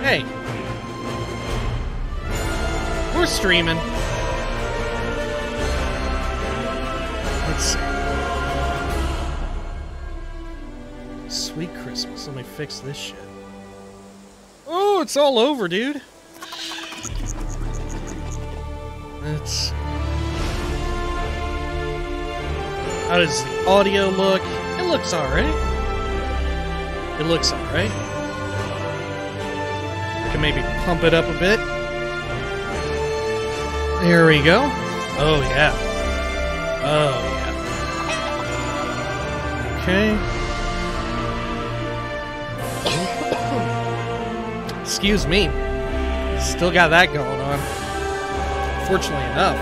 Hey. We're streaming. Let's see. Sweet Christmas. Let me fix this shit. Oh, it's all over, dude. Let's... How does the audio look? It looks alright. It looks alright. I can maybe pump it up a bit. There we go. Oh, yeah. Oh, yeah. Okay. Excuse me. Still got that going on. Fortunately enough.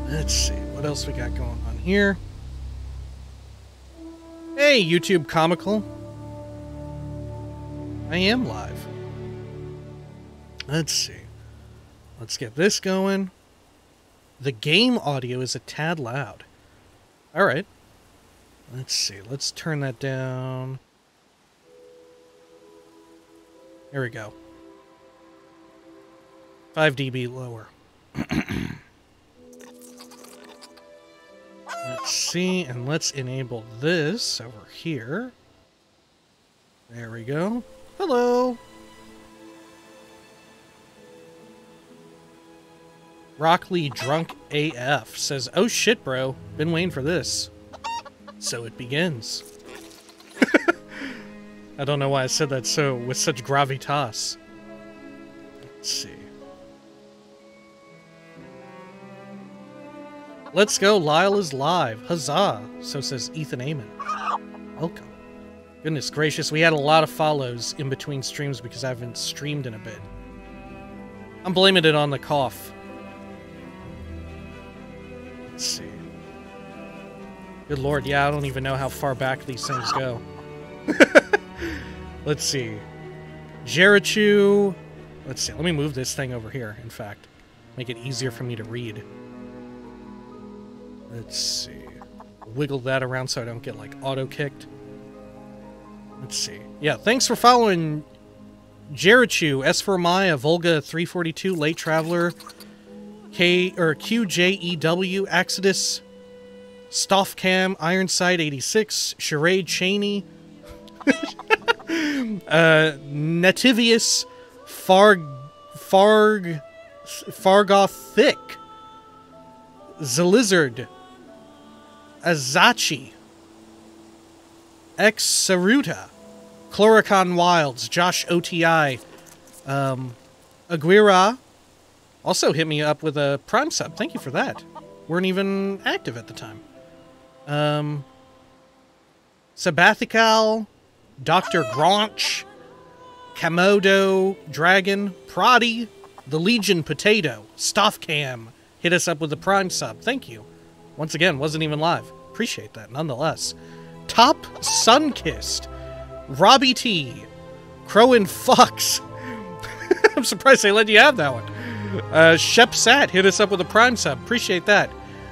Let's see. What else we got going on here? Hey, YouTube Comical. I am live. Let's see. Let's get this going. The game audio is a tad loud. Alright. Let's see. Let's turn that down. There we go. 5 dB lower. Let's see, and let's enable this over here. There we go. Hello! Rockley Drunk AF says, "Oh shit, bro. Been waiting for this." So it begins. I don't know why I said that so with such gravitas. Let's see. Let's go, Lyle is live. Huzzah! So says Ethan Amon. Welcome. Goodness gracious, we had a lot of follows in between streams because I haven't streamed in a bit. I'm blaming it on the cough. Let's see. Good lord, yeah, I don't even know how far back these things go. Let's see. Jerichu. Let's see, let me move this thing over here, in fact. Make it easier for me to read. Let's see. Wiggle that around so I don't get, like, auto-kicked. Let's see. Yeah, thanks for following Jerichu, S4 Maya, Volga 342, Late Traveler, QJEW, Exodus, Stoffcam, Ironside 86, Charade Cheney, Nativius, Fargothic, Zlizard, Azachi, X Saruta, Chloricon Wilds, Josh OTI, Aguirre also hit me up with a Prime sub. Thank you for that. Weren't even active at the time. Sabathical, Dr. Gronch, Komodo, Dragon, Proddy, The Legion Potato, Stoffcam hit us up with a Prime sub. Thank you. Once again, wasn't even live. Appreciate that, nonetheless. Top Sunkissed, Robbie T, Crow and Fox. I'm surprised they let you have that one. Shep Sat hit us up with a Prime sub. Appreciate that.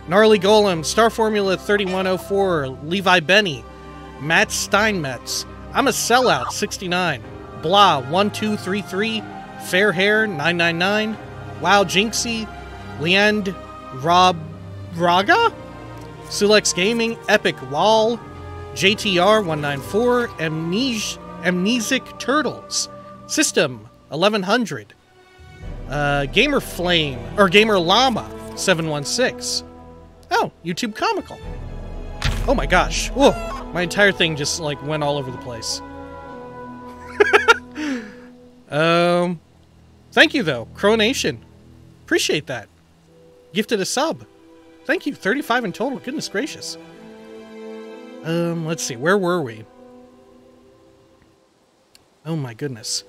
Gnarly Golem, Star Formula 3104, Levi Benny, Matt Steinmetz, I'm a Sellout 69, Blah 1233, Fair Hair 999, Wow Jinxie, Leand Rob Raga, Sulex Gaming, Epic Wall, JTR 194, Amnesic Turtles, System 1100, Gamer Flame, or Gamer Llama 716. Oh, YouTube Comical. Oh my gosh. Whoa. My entire thing just, like, went all over the place. Thank you, though. Cronation. Appreciate that. Gifted a sub. Thank you. 35 in total. Goodness gracious. Let's see. Where were we? Oh my goodness.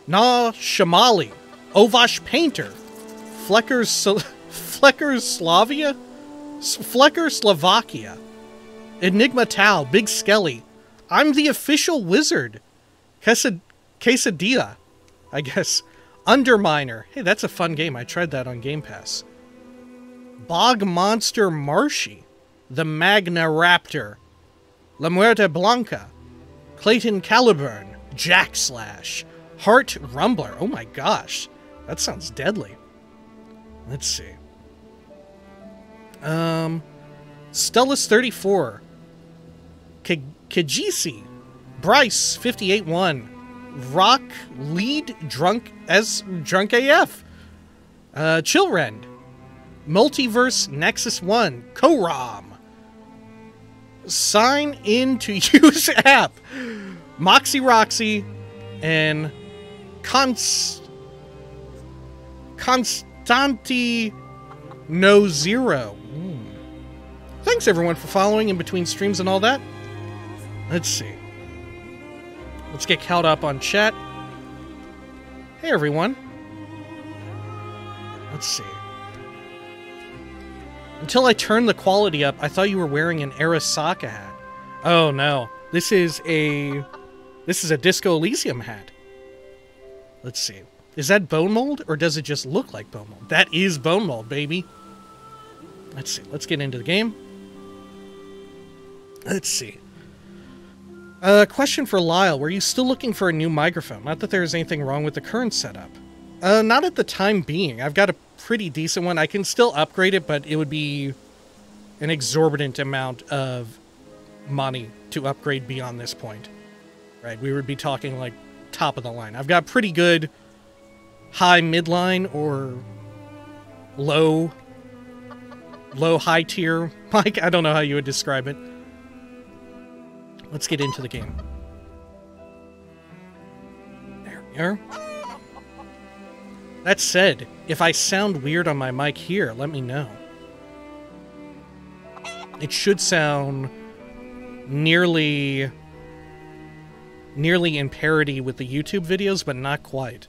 Na Shamali. Ovash Painter. Flecker Slavia? Flecker Slovakia. Enigma Tau, Big Skelly. I'm the official wizard. Quesadilla, I guess. Underminer. Hey, that's a fun game. I tried that on Game Pass. Bog Monster Marshy. The Magna Raptor. La Muerte Blanca, Clayton Caliburn, Jack Slash, Heart Rumbler. Oh my gosh, that sounds deadly. Let's see. Stellus 34, Kajisi, Bryce 58-1, Rock Lead Drunk AF, Chillrend, Multiverse Nexus 1, Koram, Sign In to Use App, Moxie Roxy, and Constanti No Zero. Thanks everyone for following in between streams and all that. Let's see. Let's get caught up on chat. Hey everyone. Let's see. Until I turned the quality up, I thought you were wearing an Arasaka hat. Oh no. This is a Disco Elysium hat. Let's see. Is that bone mold, or does it just look like bone mold? That is bone mold, baby. Let's see. Let's get into the game. Let's see. Question for Lyle. Were you still looking for a new microphone? Not that there is anything wrong with the current setup. Not at the time being. I've got a pretty decent one. I can still upgrade it, but it would be an exorbitant amount of money to upgrade beyond this point. Right? We would be talking like top of the line. I've got pretty good high midline or low high tier mic. I don't know how you would describe it. Let's get into the game. There we are. That said, if I sound weird on my mic here, let me know. It should sound nearly in parity with the YouTube videos, but not quite.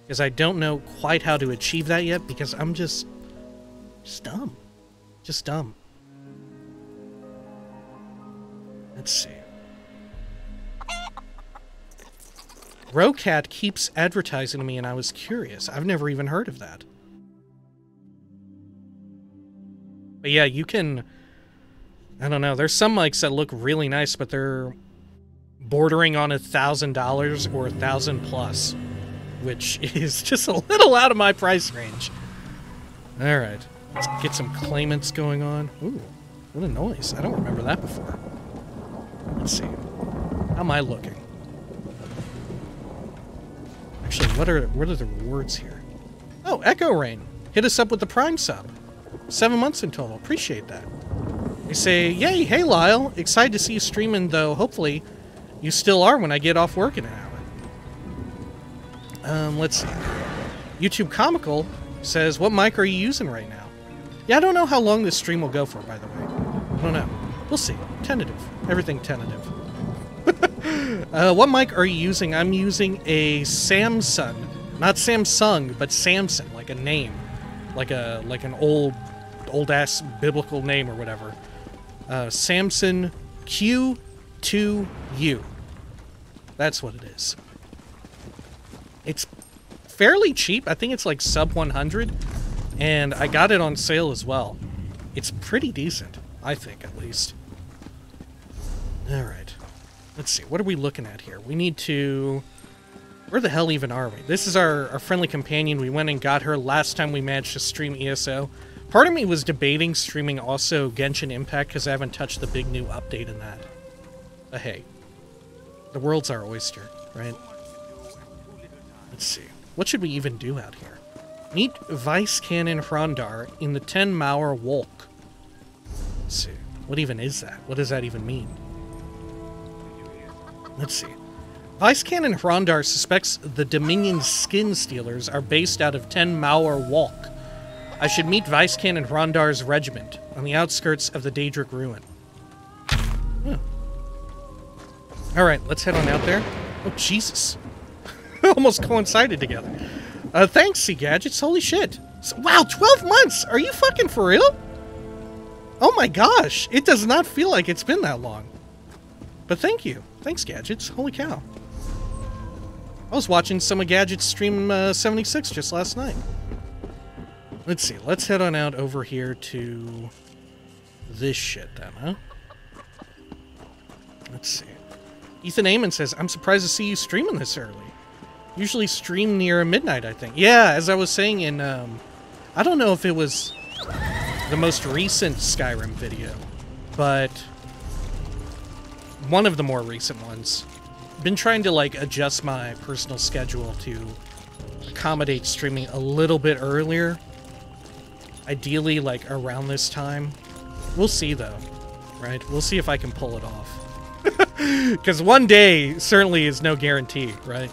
Because I don't know quite how to achieve that yet, because I'm just dumb. Just dumb. Let's see. Rocat keeps advertising to me, and I was curious. I've never even heard of that. But yeah, you can... I don't know. There's some mics that look really nice, but they're bordering on $1,000 or $1,000+, which is just a little out of my price range. All right. Let's get some claimants going on. Ooh, what a noise. I don't remember that before. Let's see. How am I looking? Actually, what are the rewards here? Oh, Echo Rain. Hit us up with the Prime sub. 7 months in total. Appreciate that. They say, yay, hey Lyle. Excited to see you streaming, though. Hopefully, you still are when I get off work in an hour. Let's see. YouTube Comical says, what mic are you using right now? Yeah, I don't know how long this stream will go for, by the way. I don't know. We'll see. Tentative. Everything tentative. What mic are you using? I'm using a Samsung. Not Samsung, but Samson, like a name. Like an old-ass biblical name or whatever. Samson Q2U. That's what it is. It's fairly cheap. I think it's like sub 100. And I got it on sale as well. It's pretty decent, I think, at least. Alright. Let's see. What are we looking at here? We need to... Where the hell even are we? This is our friendly companion. We went and got her last time we managed to stream ESO. Part of me was debating streaming also Genshin Impact because I haven't touched the big new update in that. But hey. The world's our oyster, right? Let's see. What should we even do out here? Meet Vice Cannon Hrondar in the 10 Mauer Walk. Let's see. What even is that? What does that even mean? Let's see. Vice Cannon Hrondar suspects the Dominion skin stealers are based out of 10 Mauer Walk. I should meet Vice Cannon Hrondar's regiment on the outskirts of the Daedric Ruin. Oh. Alright, let's head on out there. Oh, Jesus. Almost coincided together. Thanks, Sea Gadgets. Holy shit. Wow, 12 months! Are you fucking for real? Oh my gosh. It does not feel like it's been that long. But thank you. Thanks, Gadgets. Holy cow. I was watching some of Gadgets stream 76 just last night. Let's see. Let's head on out over here to this shit then, huh? Let's see. Ethan Amon says, I'm surprised to see you streaming this early. Usually stream near midnight, I think. Yeah, as I was saying in, I don't know if it was the most recent Skyrim video, but one of the more recent ones. Been trying to, like, adjust my personal schedule to accommodate streaming a little bit earlier. Ideally, like, around this time. We'll see, though, right? We'll see if I can pull it off. Because one day certainly is no guarantee, right?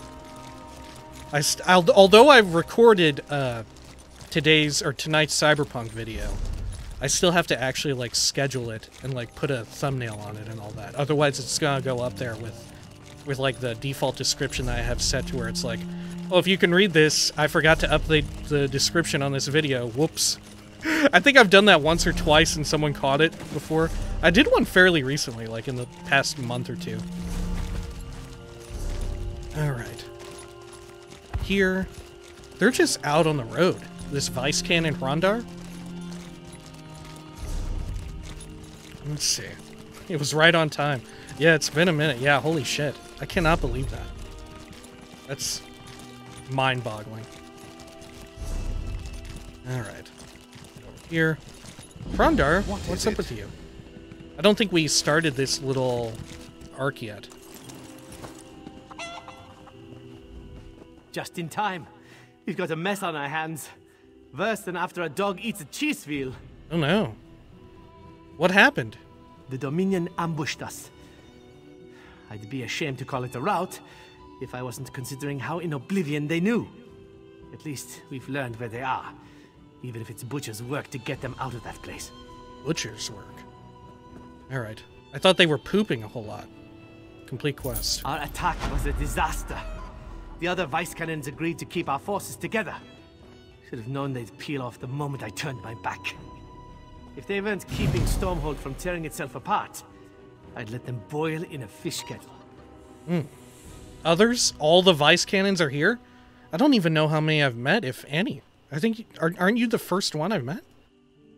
Although I've recorded tonight's Cyberpunk video, I still have to actually, like, schedule it and, like, put a thumbnail on it and all that. Otherwise, it's gonna go up there with like, the default description that I have set to where it's like, oh, if you can read this, I forgot to update the description on this video. Whoops. I think I've done that once or twice and someone caught it before. I did one fairly recently, like in the past month or two. Alright. Here. They're just out on the road. This Viscan and Rondar. Let's see. It was right on time. Yeah, it's been a minute. Yeah, holy shit. I cannot believe that. That's mind-boggling. Alright. Over here. Rondar, what's up with you? I don't think we started this little arc yet. Just in time. We've got a mess on our hands. Worse than after a dog eats a cheese wheel. Oh no. What happened? The Dominion ambushed us. I'd be ashamed to call it a rout if I wasn't considering how in oblivion they knew. At least we've learned where they are, even if it's Butcher's work to get them out of that place. Butcher's work? Alright. I thought they were pooping a whole lot. Complete quest. Our attack was a disaster. The other vice cannons agreed to keep our forces together. Should have known they'd peel off the moment I turned my back. If they weren't keeping Stormhold from tearing itself apart, I'd let them boil in a fish kettle. Others? All the vice cannons are here? I don't even know how many I've met, if any. I think... Aren't you the first one I've met?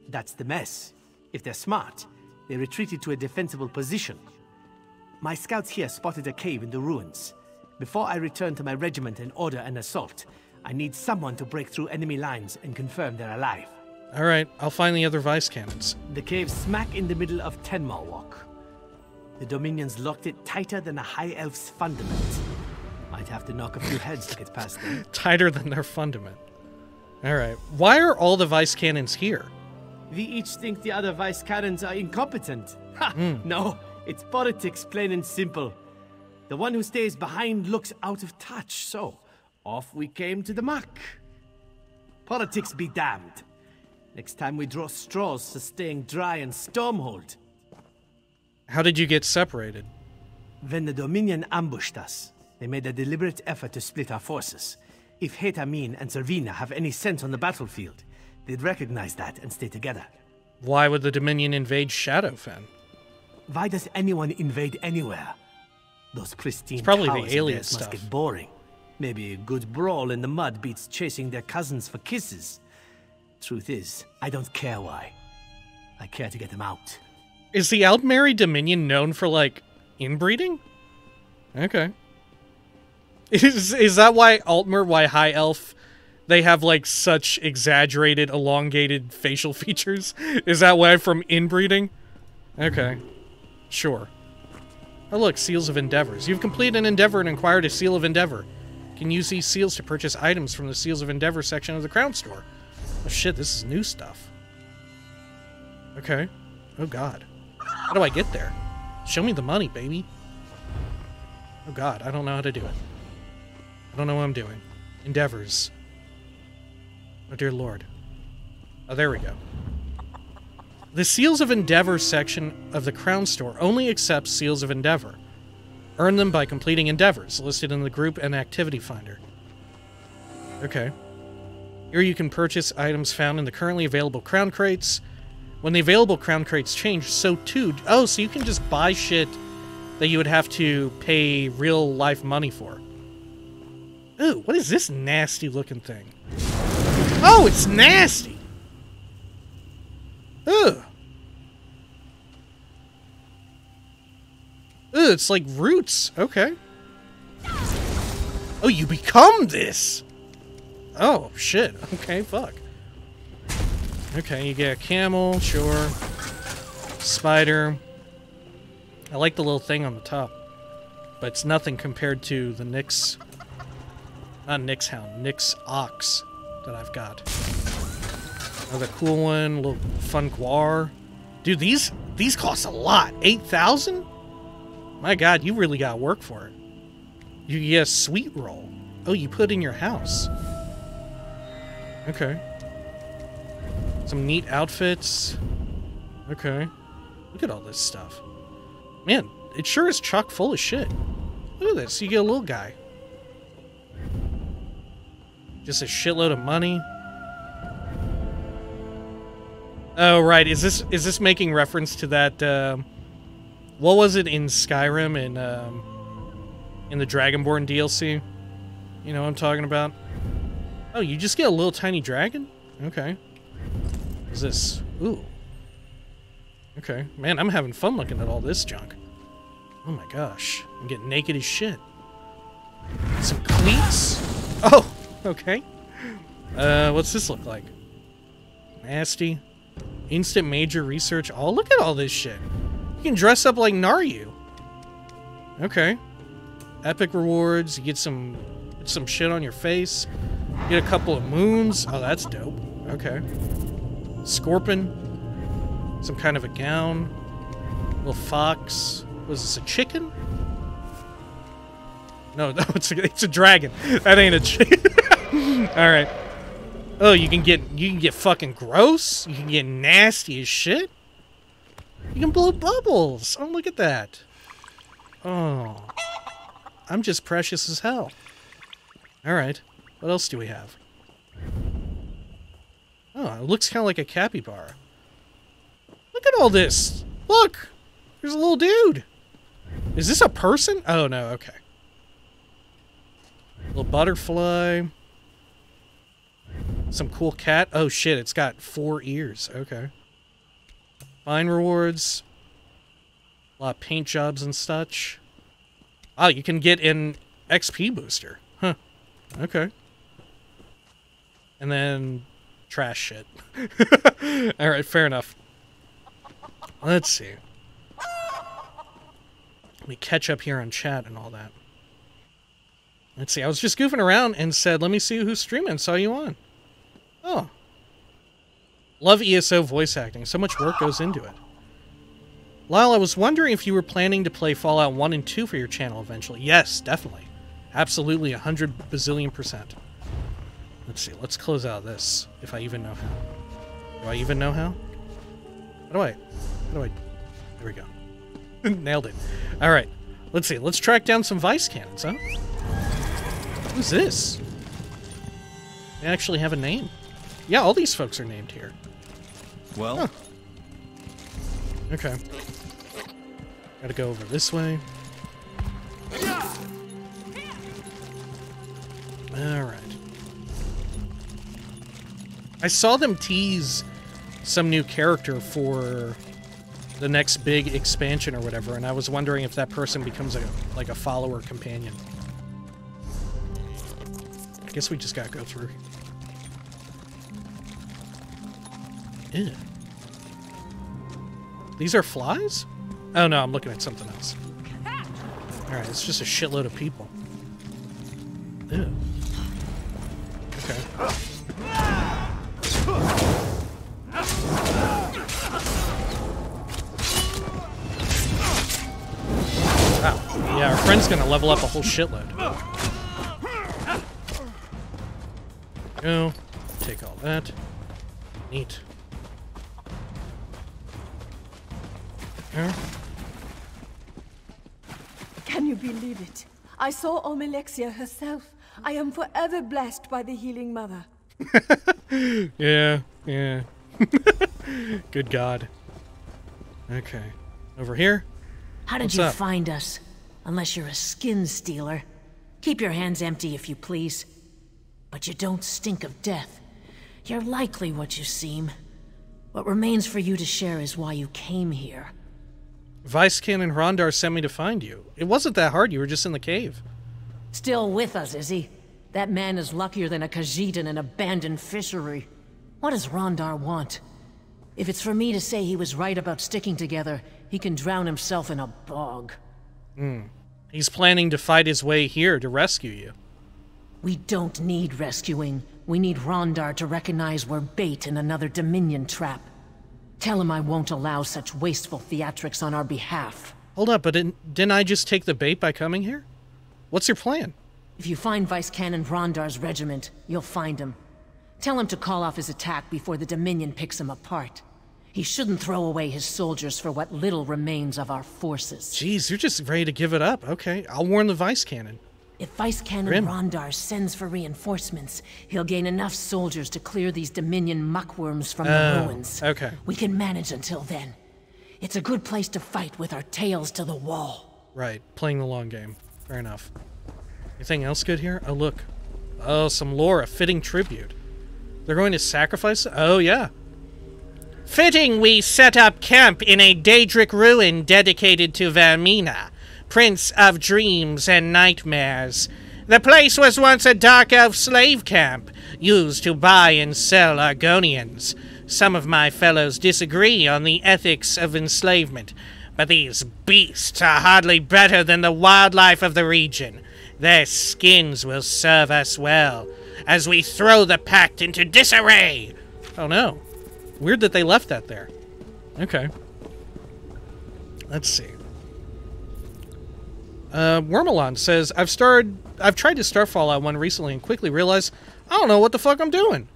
That's the mess. If they're smart, they retreated to a defensible position. My scouts here spotted a cave in the ruins. Before I return to my regiment and order an assault, I need someone to break through enemy lines and confirm they're alive. Alright, I'll find the other vice cannons. The cave's smack in the middle of Tenmar Walk. The Dominions locked it tighter than a High Elf's fundament. Might have to knock a few heads to get past them. Tighter than their fundament. Alright, why are all the vice cannons here? We each think the other vice cannons are incompetent. Ha! No, it's politics, plain and simple. The one who stays behind looks out of touch, so off we came to the muck. Politics be damned. Next time we draw straws for staying dry and Stormhold. How did you get separated? When the Dominion ambushed us, they made a deliberate effort to split our forces. If Hetamin and Servina have any sense on the battlefield, they'd recognize that and stay together. Why would the Dominion invade Shadowfen? Why does anyone invade anywhere? Those pristine probably towers the alien of theirs stuff. must get boring. Maybe a good brawl in the mud beats chasing their cousins for kisses. Truth is, I don't care why. I care to get them out. Is the Aldmeri Dominion known for, like, inbreeding? Okay. Is that why why High Elf, they have, like, such exaggerated, elongated facial features? Is that why from inbreeding? Okay. Sure. Oh look, Seals of Endeavors. You've completed an endeavor and acquired a Seal of Endeavor. You can use these seals to purchase items from the Seals of Endeavor section of the Crown Store. Oh shit, this is new stuff. Okay. Oh god. How do I get there? Show me the money, baby. Oh god, I don't know how to do it. I don't know what I'm doing. Endeavors. Oh dear lord. Oh, there we go. The Seals of Endeavor section of the Crown Store only accepts Seals of Endeavor. Earn them by completing endeavors, listed in the group and activity finder. Okay. Here you can purchase items found in the currently available crown crates. When the available crown crates change, so too... Oh, so you can just buy shit that you would have to pay real-life money for. Ooh, what is this nasty-looking thing? Oh, it's nasty! Ugh. Ooh, it's like roots. Okay. Oh, you become this. Oh, shit. Okay, fuck. Okay, you get a camel, sure. Spider. I like the little thing on the top. But it's nothing compared to the Nyx... Not Nyx Hound, Nyx Ox that I've got. Another cool one, little fun guar. Dude, these cost a lot. 8,000? My god, you really gotta work for it. You get a sweet roll. Oh, you put it in your house. Okay. Some neat outfits. Okay. Look at all this stuff. Man, it sure is chock full of shit. Look at this, you get a little guy. Just a shitload of money. Oh, right. Is this making reference to that, what was it in Skyrim in the Dragonborn DLC? You know what I'm talking about? Oh, you just get a little tiny dragon? Okay. What's this? Ooh. Okay. Man, I'm having fun looking at all this junk. Oh my gosh. I'm getting naked as shit. Some cleats? Oh, okay. What's this look like? Nasty. Instant major research. Oh, look at all this shit. You can dress up like Naryu. Okay. Epic rewards. You get some shit on your face. You get a couple of moons. Oh, that's dope. Okay. Scorpion. Some kind of a gown. Little fox. Was this a chicken? No, it's a dragon. That ain't a chicken. All right. Oh, you can get fucking gross. You can get nasty as shit. You can blow bubbles. Oh, look at that. Oh. I'm just precious as hell. All right. What else do we have? Oh, it looks kind of like a capybara. Look at all this. Look. There's a little dude. Is this a person? Oh, no. Okay. Little butterfly. Some cool cat. Oh, shit. It's got 4 ears. Okay. Fine rewards. A lot of paint jobs and such. Oh, you can get an XP booster. Huh. Okay. And then trash shit. Alright, fair enough. Let's see. Let me catch up here on chat and all that. Let's see. I was just goofing around and said, let me see who's streaming. Saw you on. Oh. Love ESO voice acting. So much work goes into it. Lyle, I was wondering if you were planning to play Fallout 1 and 2 for your channel eventually. Yes, definitely. Absolutely, 100 bazillion%. Let's see, let's close out this, if I even know how. Do I even know how? How do I... There we go. Nailed it. Alright, let's see, let's track down some Vice cannons, huh? Who's this? They actually have a name. Yeah, all these folks are named here. Well... Huh. Okay. Gotta go over this way. Alright. I saw them tease some new character for the next big expansion or whatever, and I was wondering if that person becomes like a follower companion. I guess we just gotta go through. Ew. These are flies? Oh no, I'm looking at something else. Alright, it's just a shitload of people. Ew. Okay. Wow. Yeah, our friend's gonna level up a whole shitload. Go. Take all that. Neat. Here. Can you believe it? I saw Omelexia herself. I am forever blessed by the Healing Mother. Yeah. Good God. Okay. Over here? How did What's you up? find us? Unless you're a skin stealer. Keep your hands empty if you please. But you don't stink of death. You're likely what you seem. What remains for you to share is why you came here. Vice Canon Rondar sent me to find you. It wasn't that hard, you were just in the cave. Still with us, is he? That man is luckier than a Khajiit in an abandoned fishery. What does Rondar want? If it's for me to say he was right about sticking together, he can drown himself in a bog. He's planning to fight his way here to rescue you. We don't need rescuing. We need Rondar to recognize we're bait in another Dominion trap. Tell him I won't allow such wasteful theatrics on our behalf. Hold up, but didn't I just take the bait by coming here? What's your plan? If you find Vice Canon Rondar's regiment, you'll find him. Tell him to call off his attack before the Dominion picks him apart. He shouldn't throw away his soldiers for what little remains of our forces. Jeez, you're just ready to give it up. Okay, I'll warn the Vice Canon. If Vice Canon Rondar sends for reinforcements, he'll gain enough soldiers to clear these Dominion muckworms from the ruins. Okay. We can manage until then. It's a good place to fight with our tails to the wall. Right, playing the long game. Fair enough. Anything else good here? Oh, look. Oh, some lore, a fitting tribute. They're going to sacrifice? Oh, yeah. Fitting we set up camp in a Daedric ruin dedicated to Vermina, Prince of Dreams and Nightmares. The place was once a dark elf slave camp, used to buy and sell Argonians. Some of my fellows disagree on the ethics of enslavement, but these beasts are hardly better than the wildlife of the region. Their skins will serve us well, as we throw the pact into disarray. Oh no. Weird that they left that there. Okay. Let's see. Wormalon says, I've tried to start Fallout 1 recently and quickly realized I don't know what the fuck I'm doing.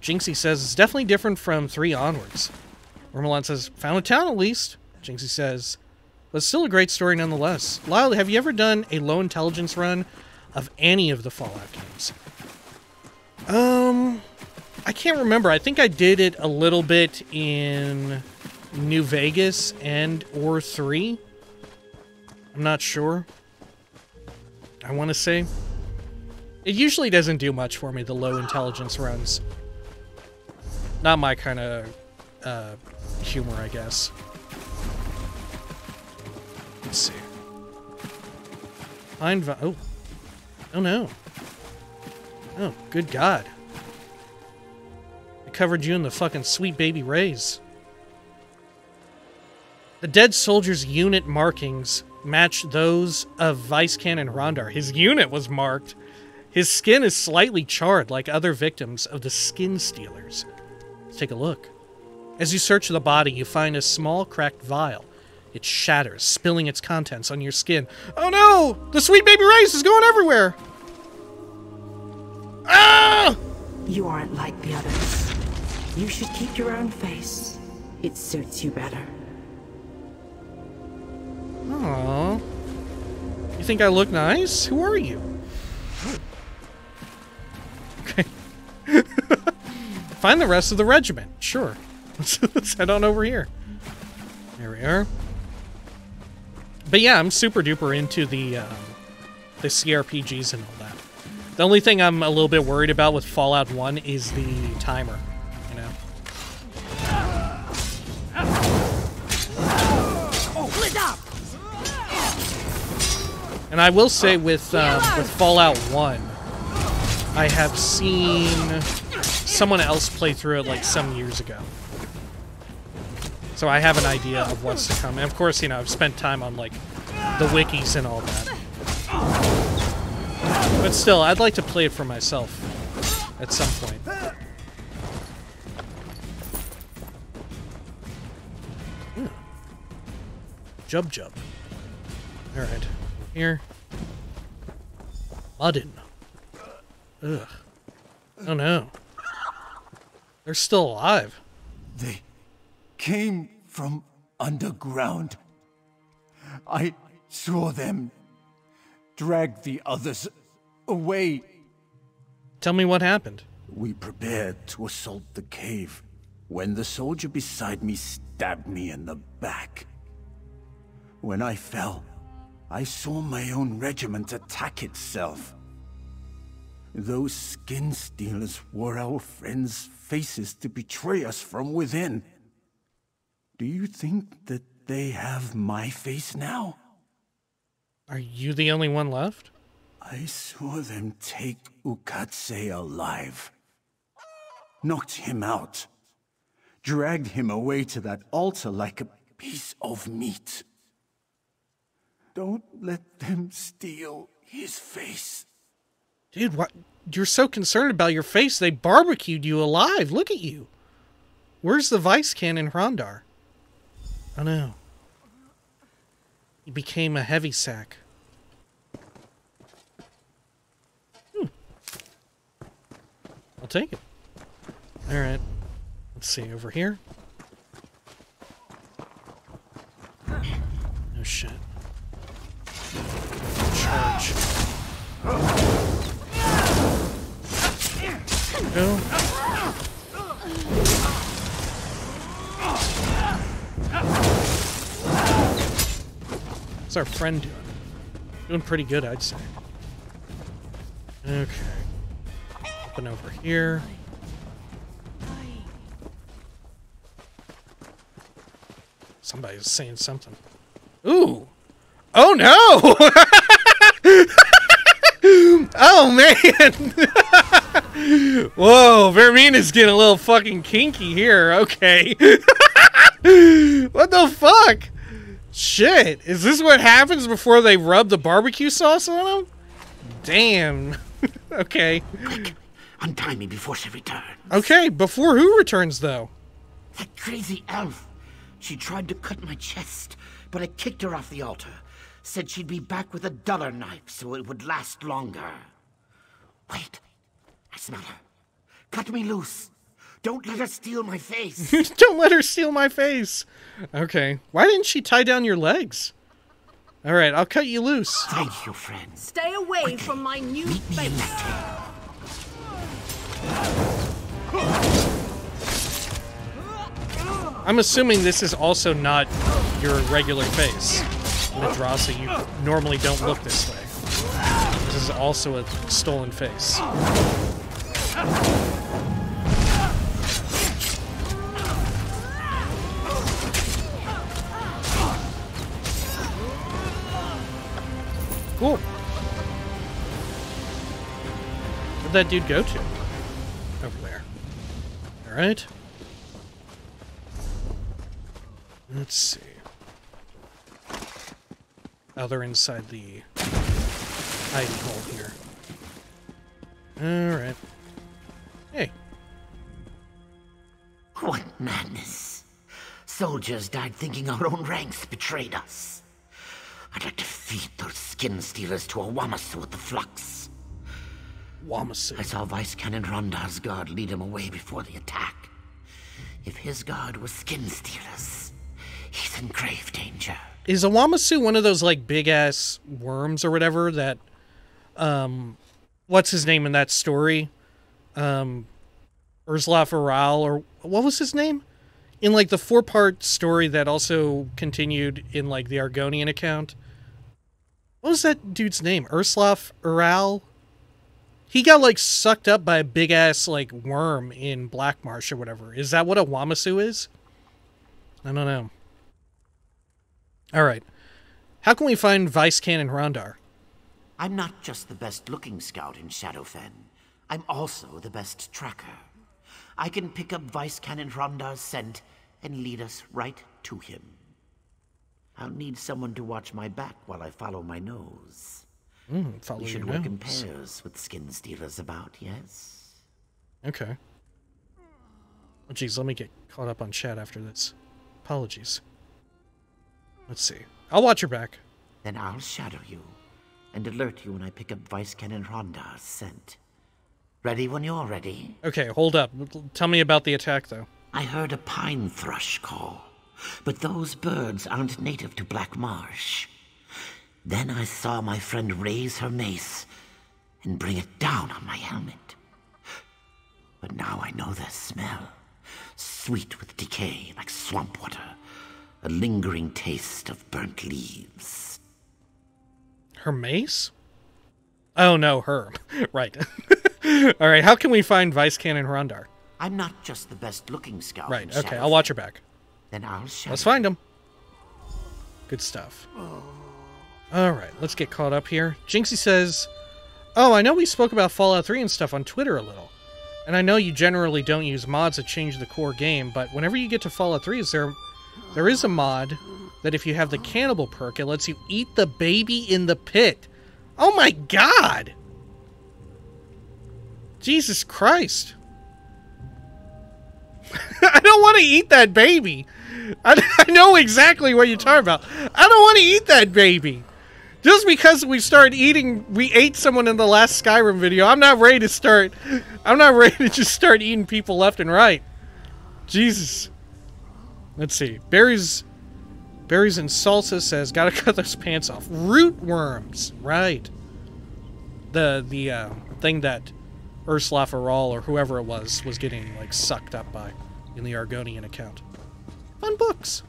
Jinxie says, it's definitely different from 3 onwards. Wormalon says, found a town at least. Jinxie says, but still a great story nonetheless. Lyle, have you ever done a low intelligence run of any of the Fallout games? I can't remember. I think I did it a little bit in New Vegas and or 3. I'm not sure. I want to say. It usually doesn't do much for me, the low intelligence runs. Not my kind of humor, I guess. Let's see. Oh. Oh no. Oh, good God. I covered you in the fucking sweet baby rays. The dead soldier's unit markings match those of Vice Canon Rondar. His unit was marked. His skin is slightly charred like other victims of the Skin Stealers. Let's take a look. As you search the body, you find a small cracked vial. It shatters, spilling its contents on your skin. Oh no! The sweet baby race is going everywhere! Ah! You aren't like the others. You should keep your own face. It suits you better. Aww. You think I look nice? Who are you? Okay. Find the rest of the regiment. Sure. Let's head on over here. There we are. But yeah, I'm super duper into the CRPGs and all that. The only thing I'm a little bit worried about with Fallout 1 is the timer, you know? And I will say with Fallout 1, I have seen someone else play through it like some years ago. So I have an idea of what's to come. And of course, you know, I've spent time on like the wikis and all that. But still, I'd like to play it for myself at some point. Jub. Alright. Here. Muddin. Ugh. Oh no. They're still alive. They came from underground. I saw them drag the others away. Tell me what happened. We prepared to assault the cave when the soldier beside me stabbed me in the back. When I fell, I saw my own regiment attack itself. Those Skin Stealers wore our friends' faces to betray us from within. Do you think that they have my face now? Are you the only one left? I saw them take Ukatse alive. Knocked him out. Dragged him away to that altar like a piece of meat. Don't let them steal his face. Dude, what? You're so concerned about your face, they barbecued you alive. Look at you. Where's the Vice Cannon Hrondar? Oh no. He became a heavy sack. I'll take it. Alright. Let's see, over here. Oh shit. Charge. Go. What's our friend doing? Doing pretty good, I'd say. Okay. Open over here. Somebody's saying something. Ooh! Oh no! Oh man! Whoa, Vermina's getting a little fucking kinky here. Okay. What the fuck? Shit, is this what happens before they rub the barbecue sauce on them? Damn. Okay. Quick, untie me before she returns. Okay, before who returns though? That crazy elf. She tried to cut my chest, but I kicked her off the altar. Said she'd be back with a duller knife so it would last longer. Wait, I smell her. Cut me loose. Don't let her steal my face. Don't let her steal my face. Okay. Why didn't she tie down your legs? Alright, I'll cut you loose. Thank you, friends. Stay away Quickly, from my new meet me in face. that I'm assuming this is also not your regular face. Madrasa, you normally don't look this way. This is also a stolen face. Cool. Where'd that dude go to? Over there. Alright. Let's see. Oh, they're inside the hidey hole here. Alright. Hey. What madness. Soldiers died thinking our own ranks betrayed us. I'd like to feed those skin stealers to a Wamasu at the Flux. Wamasu. I saw Vice Cannon Rondar's guard lead him away before the attack. If his guard was skin stealers, he's in grave danger. Is a Wamasu one of those, like, big-ass worms or whatever that, what's his name in that story? Ursula Faral, or what was his name? In, like, the 4-part story that also continued in, like, the Argonian account. What was that dude's name? Urslaf Ural? He got, like, sucked up by a big-ass, like, worm in Black Marsh or whatever. Is that what a Wamasu is? I don't know. Alright. How can we find Vice Cannon Hrondar? I'm not just the best-looking scout in Shadowfen. I'm also the best tracker. I can pick up Vice Cannon Rondar's scent and lead us right to him. I'll need someone to watch my back while I follow my nose. Follow We your should work in nose. pairs with skin stealers about, yes? Okay. Oh, geez, let me get caught up on chat after this. Apologies. Let's see. I'll watch your back. Then I'll shadow you and alert you when I pick up Vice Cannon Rondar's scent. Ready when you're ready? Okay, hold up. Tell me about the attack, though. I heard a pine thrush call, but those birds aren't native to Black Marsh. Then I saw my friend raise her mace and bring it down on my helmet. But now I know their smell. Sweet with decay, like swamp water. A lingering taste of burnt leaves. Her mace? Oh, no, her. Right. Alright, how can we find Vice Cannon Hrondar? I'm not just the best-looking scout. Right, in okay, Shadowfen. I'll watch your back. Then I'll show Let's you. find him. Good stuff. Alright, let's get caught up here. Jinxie says, oh, I know we spoke about Fallout 3 and stuff on Twitter a little. And I know you generally don't use mods that change the core game, but whenever you get to Fallout 3, there is a mod that if you have the cannibal perk, it lets you eat the baby in the pit. Oh my god! Jesus Christ. I don't want to eat that baby. I know exactly what you're talking about. I don't want to eat that baby. Just because we ate someone in the last Skyrim video, I'm not ready to just start eating people left and right. Jesus. Let's see. Berries and Salsa says, gotta cut those pants off. Root worms. Right. The thing that Ursula Farral or whoever it was getting, like, sucked up by in the Argonian account. Fun books.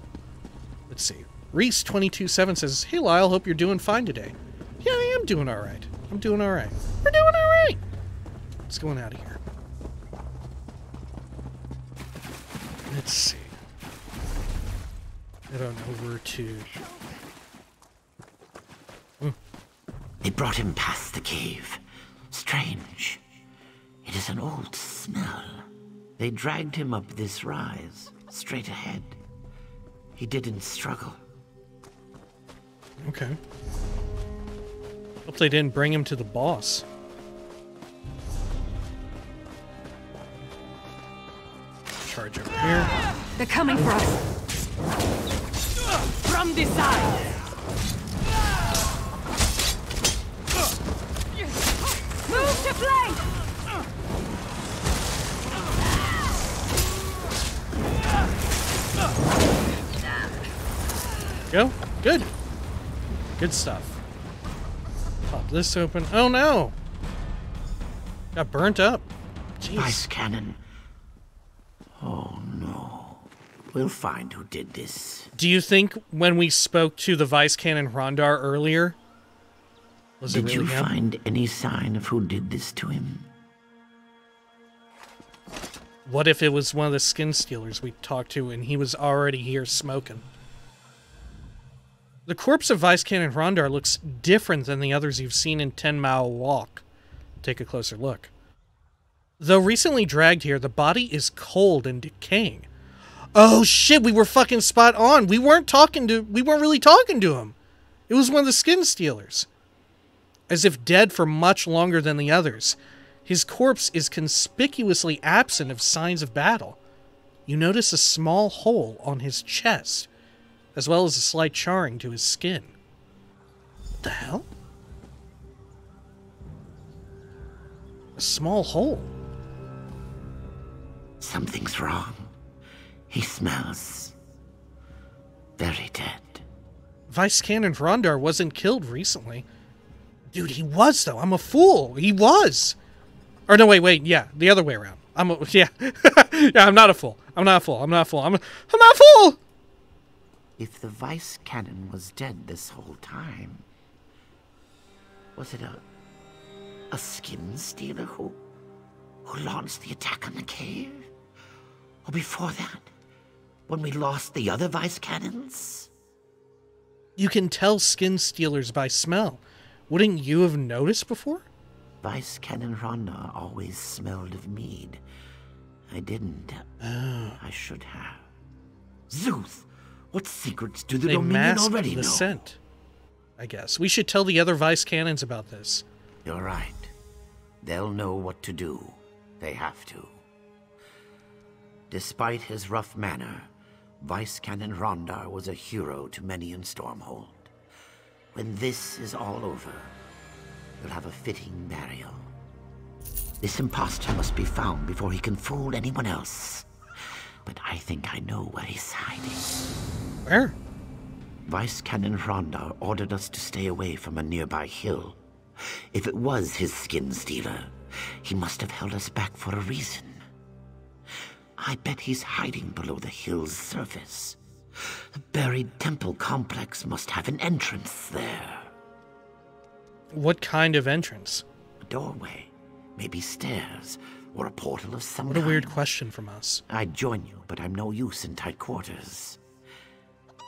Let's see. Reese227 says, hey Lyle, hope you're doing fine today. Yeah, I am doing alright. I'm doing alright. We're doing alright. Let's go on out of here. Let's see. Head on over to... They brought him past the cave. Strange. It is an old smell. They dragged him up this rise, straight ahead. He didn't struggle. Okay. Hope they didn't bring him to the boss. Charge over here. They're coming for us. From this side. Move to flank. Go. Good. Good stuff. Pop this open. Oh no! Got burnt up. Jeez. Vice Cannon. Oh no. We'll find who did this. Do you think when we spoke to the Vice Cannon Rondar earlier, was it Did really you him? find any sign of who did this to him? What if it was one of the skin stealers we talked to and he was already here smoking? The corpse of Vice Cannon Rondar looks different than the others you've seen in 10 Mile Walk. Take a closer look. Though recently dragged here, the body is cold and decaying. Oh shit, we were fucking spot on. We weren't really talking to him. It was one of the skin stealers. As if dead for much longer than the others. His corpse is conspicuously absent of signs of battle. You notice a small hole on his chest, as well as a slight charring to his skin. What the hell? A small hole. Something's wrong. He smells very dead. Vice Cannon Rondar wasn't killed recently. Dude, he was, though. I'm a fool. He was. Or no, wait. Yeah, the other way around. Yeah, I'm not a fool. I'm not a fool. I'm not a fool! If the Vice Cannon was dead this whole time, was it a skin stealer who launched the attack on the cave? Or before that, when we lost the other Vice Cannons? You can tell skin stealers by smell. Wouldn't you have noticed before? Vice Cannon Rondar always smelled of mead. I didn't. I should have. Zeus! What secrets do the They Dominion masked already the know? scent, I guess. We should tell the other Vice Cannons about this. You're right. They'll know what to do. They have to. Despite his rough manner, Vice Cannon Rondar was a hero to many in Stormhold. When this is all over, you'll have a fitting burial. This imposter must be found before he can fool anyone else. But I think I know where he's hiding. Where? Vice Cannon Rondar ordered us to stay away from a nearby hill. If it was his skin stealer, he must have held us back for a reason. I bet he's hiding below the hill's surface. The buried temple complex must have an entrance there. What kind of entrance? A doorway, maybe stairs, or a portal of some What a weird kind. question from us. I'd join you, but I'm no use in tight quarters.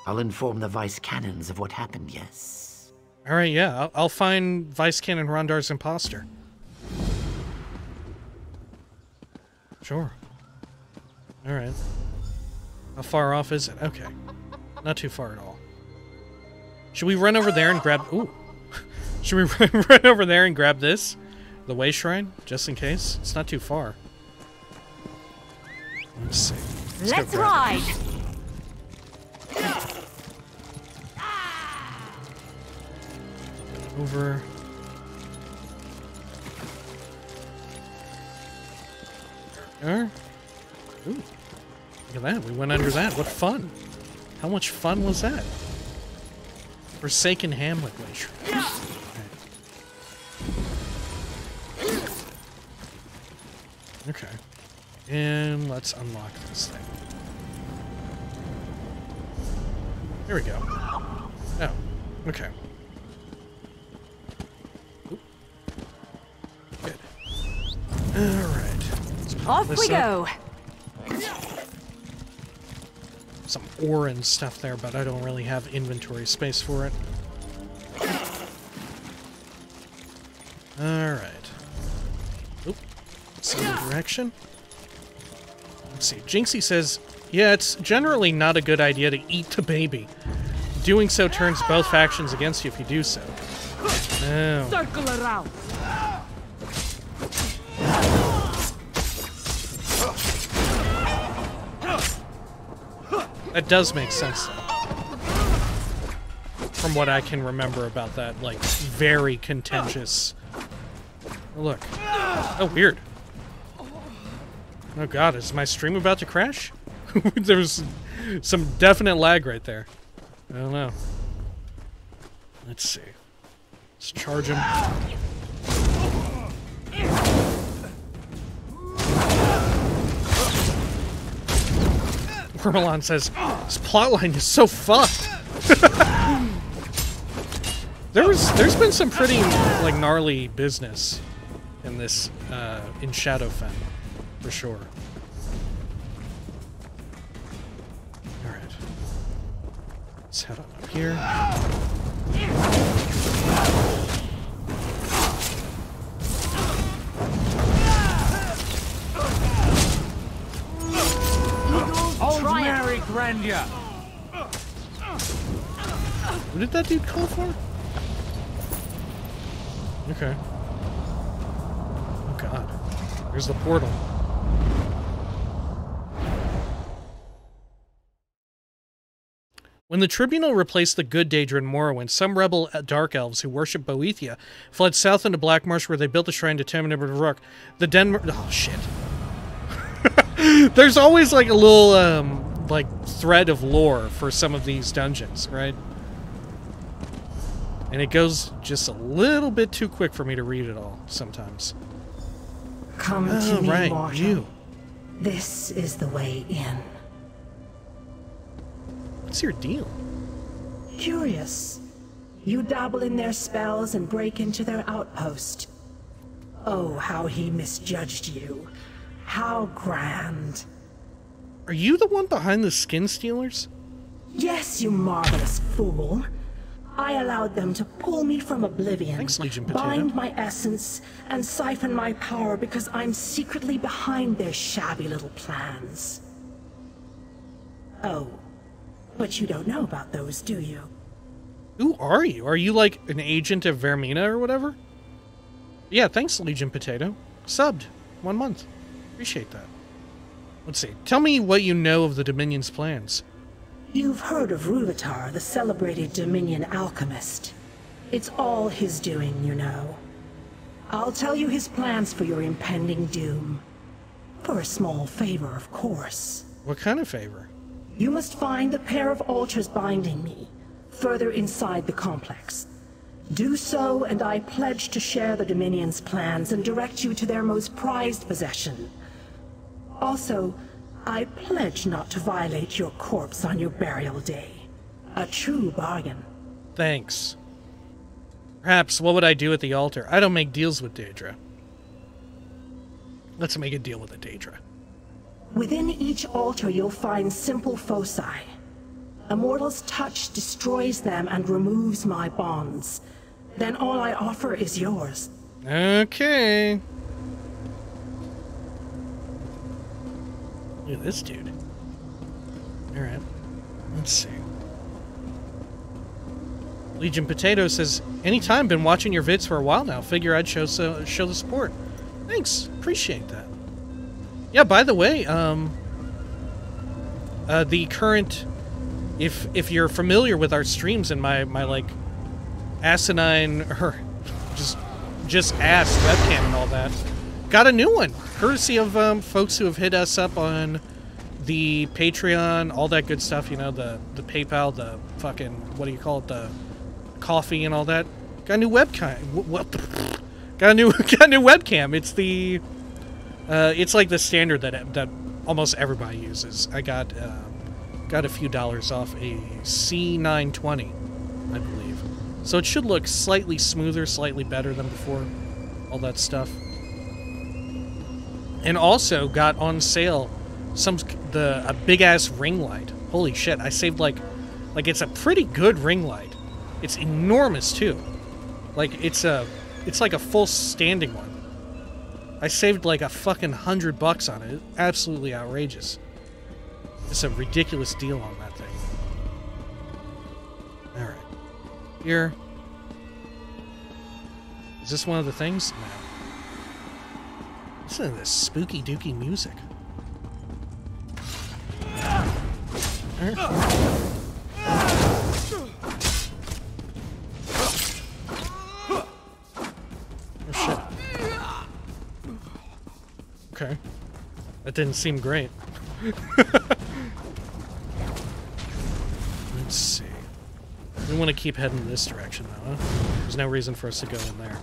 I'll inform the Vice Cannons of what happened, yes? All right, yeah. I'll find Vice Cannon Rondar's imposter. Sure. All right. How far off is it? Okay. Not too far at all. Should we run over there and grab... Ooh. Should we run over there and grab this? The Way Shrine? Just in case? It's not too far. Let's see. Let's go grab ride! it. Over... There. Ooh. Look at that. We went under that. What fun. How much fun was that? Forsaken Hamlet Way Shrine. Okay. And let's unlock this thing. Here we go. Oh, okay. Oop. Good. Alright. Off we go! Some ore and stuff there, but I don't really have inventory space for it. Alright. Oop. Same direction. Let's see. Jinxie says, yeah, it's generally not a good idea to eat the baby. Doing so turns both factions against you if you do so. Oh. Circle around! That does make sense, though. From what I can remember about that, like, very contentious... Oh, look. Oh, weird. Oh god, is my stream about to crash? There's some definite lag right there. I don't know. Let's see. Let's charge him. Wormelon says, this plotline is so fucked. There's been some pretty, like, gnarly business in this, in Shadowfen, for sure. Alright. Let's head on up here. Old Mary Grandeur! What did that dude call for? Okay. Oh god. There's the portal. When the Tribunal replaced the good Daedra in Morrowind, some rebel Dark Elves who worshipped Boethia fled south into Blackmarsh where they built a shrine to Temnib Rook. The Denmer... Oh, shit. There's always, like, a little, like, thread of lore for some of these dungeons, right? And it goes just a little bit too quick for me to read it all, sometimes. Come to me, right, mortal. you. This is the way in. What's your deal? Curious. You dabble in their spells and break into their outpost. Oh, how he misjudged you. How grand. Are you the one behind the Skin Stealers? Yes, you marvelous fool. I allowed them to pull me from oblivion, Thanks, Legion Potato. bind my essence, and siphon my power because I'm secretly behind their shabby little plans. Oh, but you don't know about those, do you? Who are you? Are you like an agent of Vermina or whatever? Yeah, thanks, Legion Potato. Subbed. 1 month. Appreciate that. Let's see. Tell me what you know of the Dominion's plans. You've heard of Ruvatar, the celebrated Dominion alchemist. It's all his doing, you know. I'll tell you his plans for your impending doom. For a small favor, of course. What kind of favor? You must find the pair of altars binding me, further inside the complex. Do so, and I pledge to share the Dominion's plans and direct you to their most prized possession. Also, I pledge not to violate your corpse on your burial day. A true bargain. Thanks. Perhaps, what would I do at the altar? I don't make deals with Daedra. Let's make a deal with it, Daedra. Within each altar you'll find simple foci. A mortal's touch destroys them and removes my bonds. Then all I offer is yours. Okay. Look at this dude. Alright. Let's see. Legion Potato says, anytime, been watching your vids for a while now. Figure I'd show the support. Thanks. Appreciate that. Yeah, by the way, the current... If you're familiar with our streams and my like, asinine, or just ass webcam and all that, got a new one. Courtesy of folks who have hit us up on the Patreon, all that good stuff, you know, the PayPal, the fucking, what do you call it, the coffee and all that. Got a new webcam. Got a new webcam. It's the it's like the standard that almost everybody uses. I got a few dollars off a C920, I believe. So it should look slightly smoother, slightly better than before. All that stuff. And also got on sale a big ass ring light. Holy shit! I saved like it's a pretty good ring light. It's enormous too. Like it's like a full standing one. I saved like a fucking $100 on it. It's absolutely outrageous. It's a ridiculous deal on that thing. All right, here. Is this one of the things? No. Listen to this spooky dooky music. Oh shit. Okay. That didn't seem great. Let's see. We want to keep heading this direction though, huh? There's no reason for us to go in there.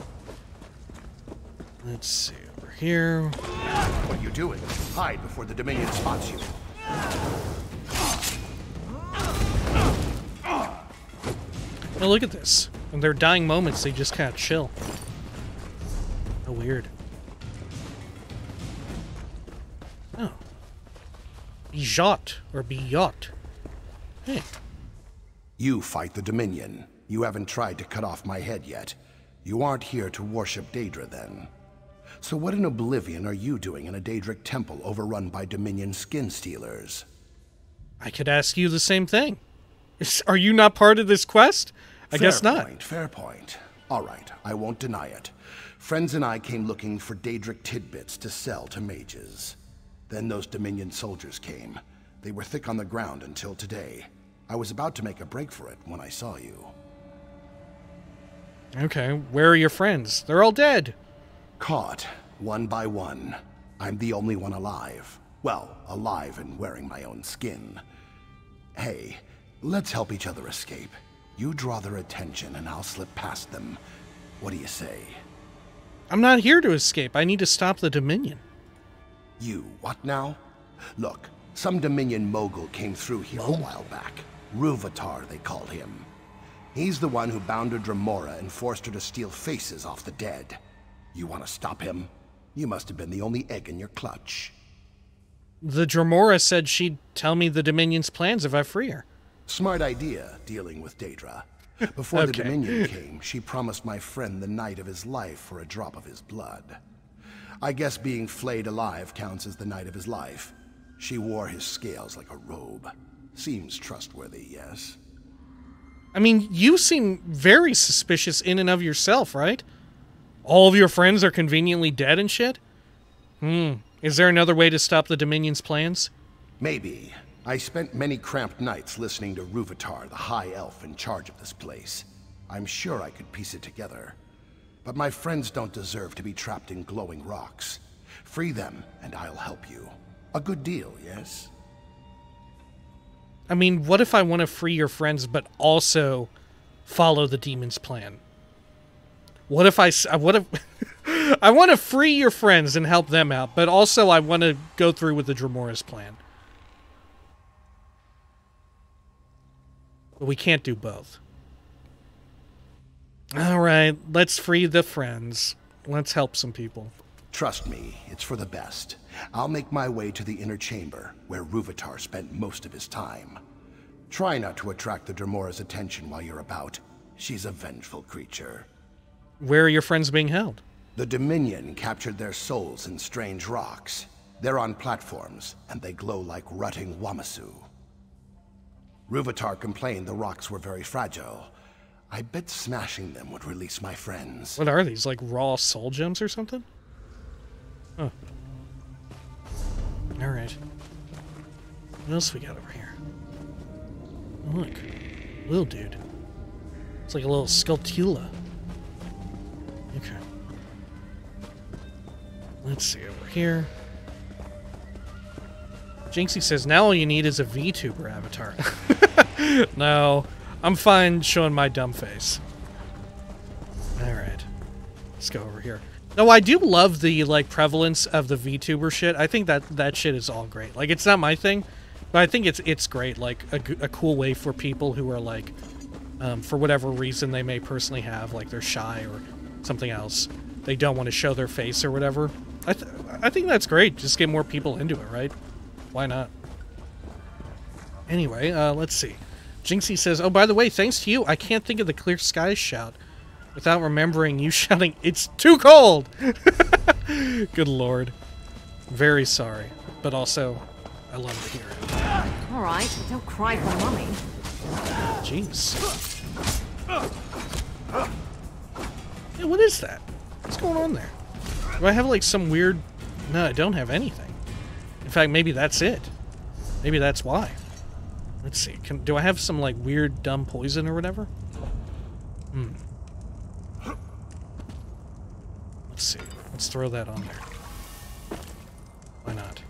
Let's see. Over here. What are you doing? Hide before the Dominion spots you. Oh, look at this. In their dying moments, they just kind of chill. How weird. Oh. Bijot, or Biyot. Hey. You fight the Dominion. You haven't tried to cut off my head yet. You aren't here to worship Daedra, then. So what in Oblivion are you doing in a Daedric temple overrun by Dominion skin stealers? I could ask you the same thing. Are you not part of this quest? I guess not. Fair point. All right, I won't deny it. Friends and I came looking for Daedric tidbits to sell to mages. Then those Dominion soldiers came. They were thick on the ground until today. I was about to make a break for it when I saw you. Okay, where are your friends? They're all dead. Caught, one by one. I'm the only one alive. Well, alive and wearing my own skin. Hey, let's help each other escape. You draw their attention and I'll slip past them. What do you say? I'm not here to escape. I need to stop the Dominion. You, what now? Look, some Dominion mogul came through here a while back. Rúvatar, they called him. He's the one who bound her Dremora and forced her to steal faces off the dead. You want to stop him? You must have been the only egg in your clutch. The Dremora said she'd tell me the Dominion's plans if I free her. Smart idea, dealing with Daedra. Before Okay. the Dominion came, she promised my friend the night of his life for a drop of his blood. I guess being flayed alive counts as the night of his life. She wore his scales like a robe. Seems trustworthy, yes? I mean, you seem very suspicious in and of yourself, right? All of your friends are conveniently dead and shit? Is there another way to stop the Dominion's plans? Maybe. I spent many cramped nights listening to Rúvatar, the High Elf in charge of this place. I'm sure I could piece it together. But my friends don't deserve to be trapped in glowing rocks. Free them, and I'll help you. A good deal, yes? I mean, what if I want to free your friends but also follow the demon's plan? What if I want to free your friends and help them out, but also I want to go through with the Dremora's plan? But we can't do both. All right, let's free the friends. Let's help some people. Trust me, it's for the best. I'll make my way to the inner chamber, where Rúvitar spent most of his time. Try not to attract the Dremора's attention while you're about. She's a vengeful creature. Where are your friends being held? The Dominion captured their souls in strange rocks. They're on platforms, and they glow like rutting Wamasu. Rúvitar complained the rocks were very fragile. I bet smashing them would release my friends. What are these, like raw soul gems or something? Oh. Alright. What else we got over here? Oh, look. Little dude. It's like a little Skulltula. Okay. Let's see over here. Jinxie says, now all you need is a VTuber avatar. No, I'm fine showing my dumb face. Alright. Let's go over here. No, I do love the, like, prevalence of the VTuber shit. I think that shit is all great. Like, it's not my thing, but I think it's great. Like, a cool way for people who are, like, for whatever reason they may personally have, like, they're shy or something else. They don't want to show their face or whatever. I think that's great. Just get more people into it, right? Why not? Anyway, let's see. Jinxie says, oh, by the way, thanks to you, I can't think of the Clear Skies shout without remembering you shouting, it's too cold! Good lord. Very sorry. But also, I love to hear it. Alright, don't cry for mommy. Jeez. Hey, what is that? What's going on there? Do I have, like, some weird... No, I don't have anything. In fact, maybe that's it. Maybe that's why. Let's see. Do I have some, like, weird, dumb poison or whatever? Hmm. Let's see. Let's throw that on there. Why not?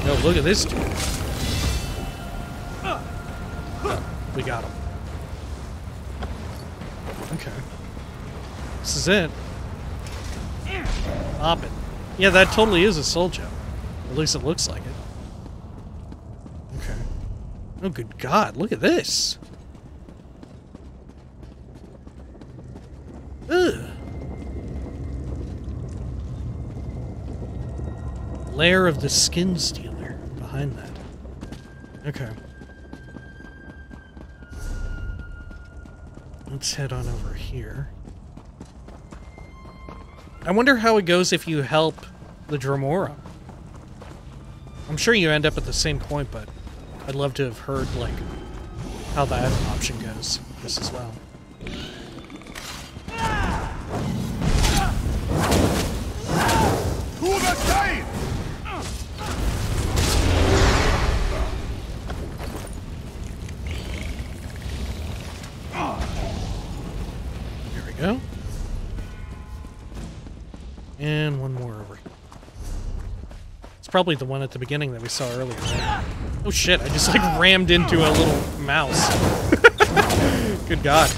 Oh, look at this dude. Oh, we got him. Okay. This is it. Pop it. Yeah, that totally is a soul gem. At least it looks like it. Okay. Oh, good God. Look at this. Ugh. Lair of the Skin Stealer behind that. Okay. Let's head on over here. I wonder how it goes if you help the Dremora. I'm sure you end up at the same point, but I'd love to have heard, like, how that option goes just as well. There we go. And one more over. It's probably the one at the beginning that we saw earlier, right? Oh shit, I just like rammed into a little mouse. Good God.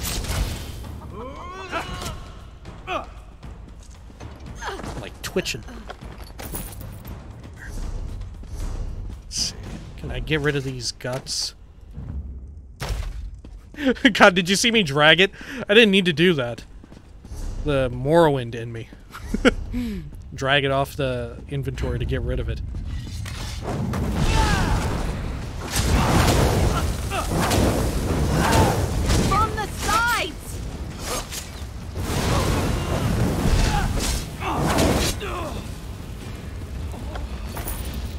Like twitching. Let's see. Can I get rid of these guts? God, did you see me drag it? I didn't need to do that. The Morrowind in me. Drag it off the inventory to get rid of it. From the sides!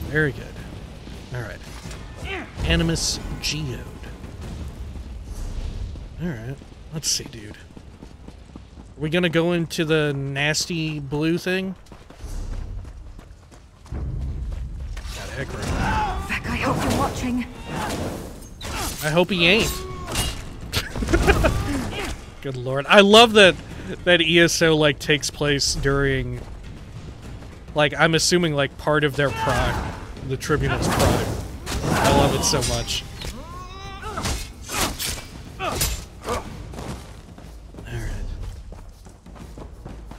Very good. Alright. Animus Geode. Alright. Let's see, dude. Are we gonna go into the nasty blue thing? Got Ekron. Vek, I hope you're watching. I hope he ain't. Good lord. I love that ESO, like, takes place during... Like, I'm assuming, like, part of their prime. The Tribunal's prime. I love it so much.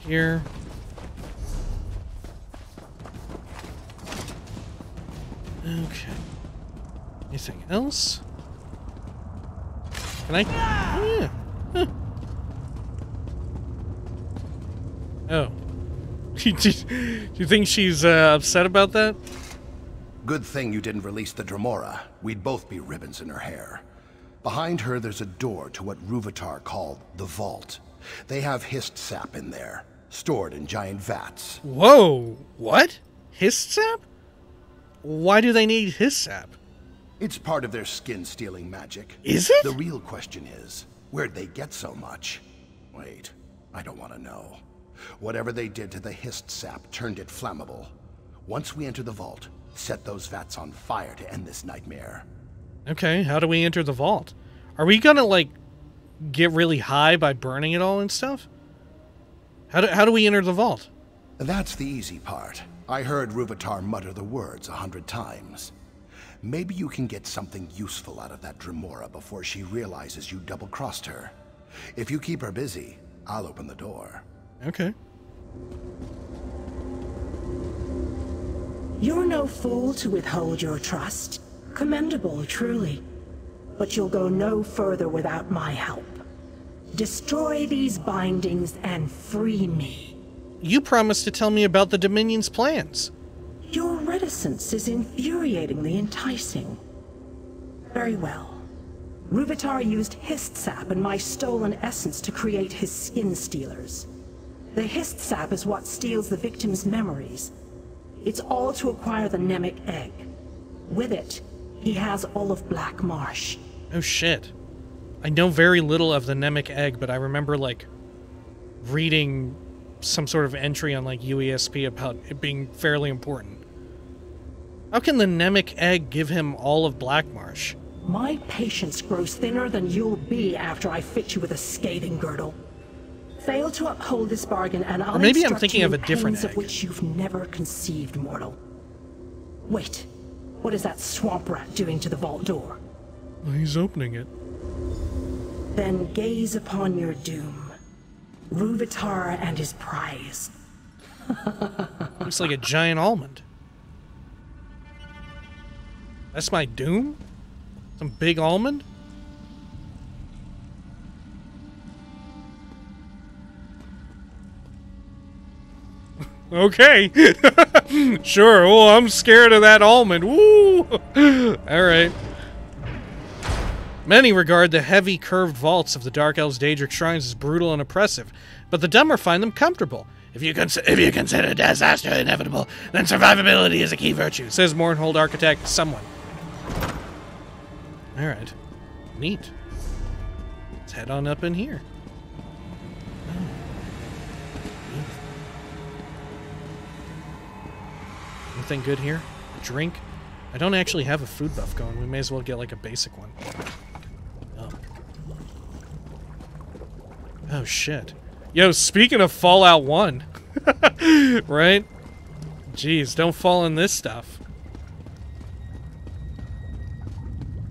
Here. Okay. Anything else? Can I? Oh, yeah. Huh. Oh. Do you think she's upset about that? Good thing you didn't release the Dremora. We'd both be ribbons in her hair. Behind her, there's a door to what Rúvitar called the Vault. They have hist sap in there, stored in giant vats. Whoa! What? Hist sap? Why do they need hist sap? It's part of their skin-stealing magic. Is it? The real question is, where'd they get so much? Wait, I don't want to know. Whatever they did to the hist sap turned it flammable. Once we enter the vault, set those vats on fire to end this nightmare. Okay, how do we enter the vault? Are we gonna, like, get really high by burning it all and stuff? How do we enter the vault? That's the easy part. I heard Rúvitar mutter the words 100 times. Maybe you can get something useful out of that Dremora before she realizes you double-crossed her. If you keep her busy, I'll open the door. Okay. You're no fool to withhold your trust. Commendable, truly. But you'll go no further without my help. Destroy these bindings and free me. You promised to tell me about the Dominion's plans. Your reticence is infuriatingly enticing. Very well. Rúvitar used hist sap and my stolen essence to create his skin stealers. The hist sap is what steals the victim's memories. It's all to acquire the Nemik egg. With it, he has all of Black Marsh. Oh shit. I know very little of the Nemik egg, but I remember, like, reading some sort of entry on, like, UESP about it being fairly important. How can the Nemik egg give him all of Black Marsh? My patience grows thinner than you'll be after I fit you with a scathing girdle. Fail to uphold this bargain, and I'll maybe I'm instruct thinking you of a in different pains egg. of which you've never conceived, mortal. Wait, what is that swamp rat doing to the vault door? He's opening it. Then gaze upon your doom. Rúvitar and his prize. Looks like a giant almond. That's my doom? Some big almond? Okay. Sure. Oh, I'm scared of that almond. Woo! Alright. Many regard the heavy, curved vaults of the Dark Elves' Daedric shrines as brutal and oppressive, but the dumber find them comfortable. If you consider disaster inevitable, then survivability is a key virtue, says Mournhold architect someone. Alright. Neat. Let's head on up in here. Anything good here? A drink? I don't actually have a food buff going. We may as well get like a basic one. Oh shit. Yo, speaking of Fallout 1, right? Jeez, don't fall in this stuff.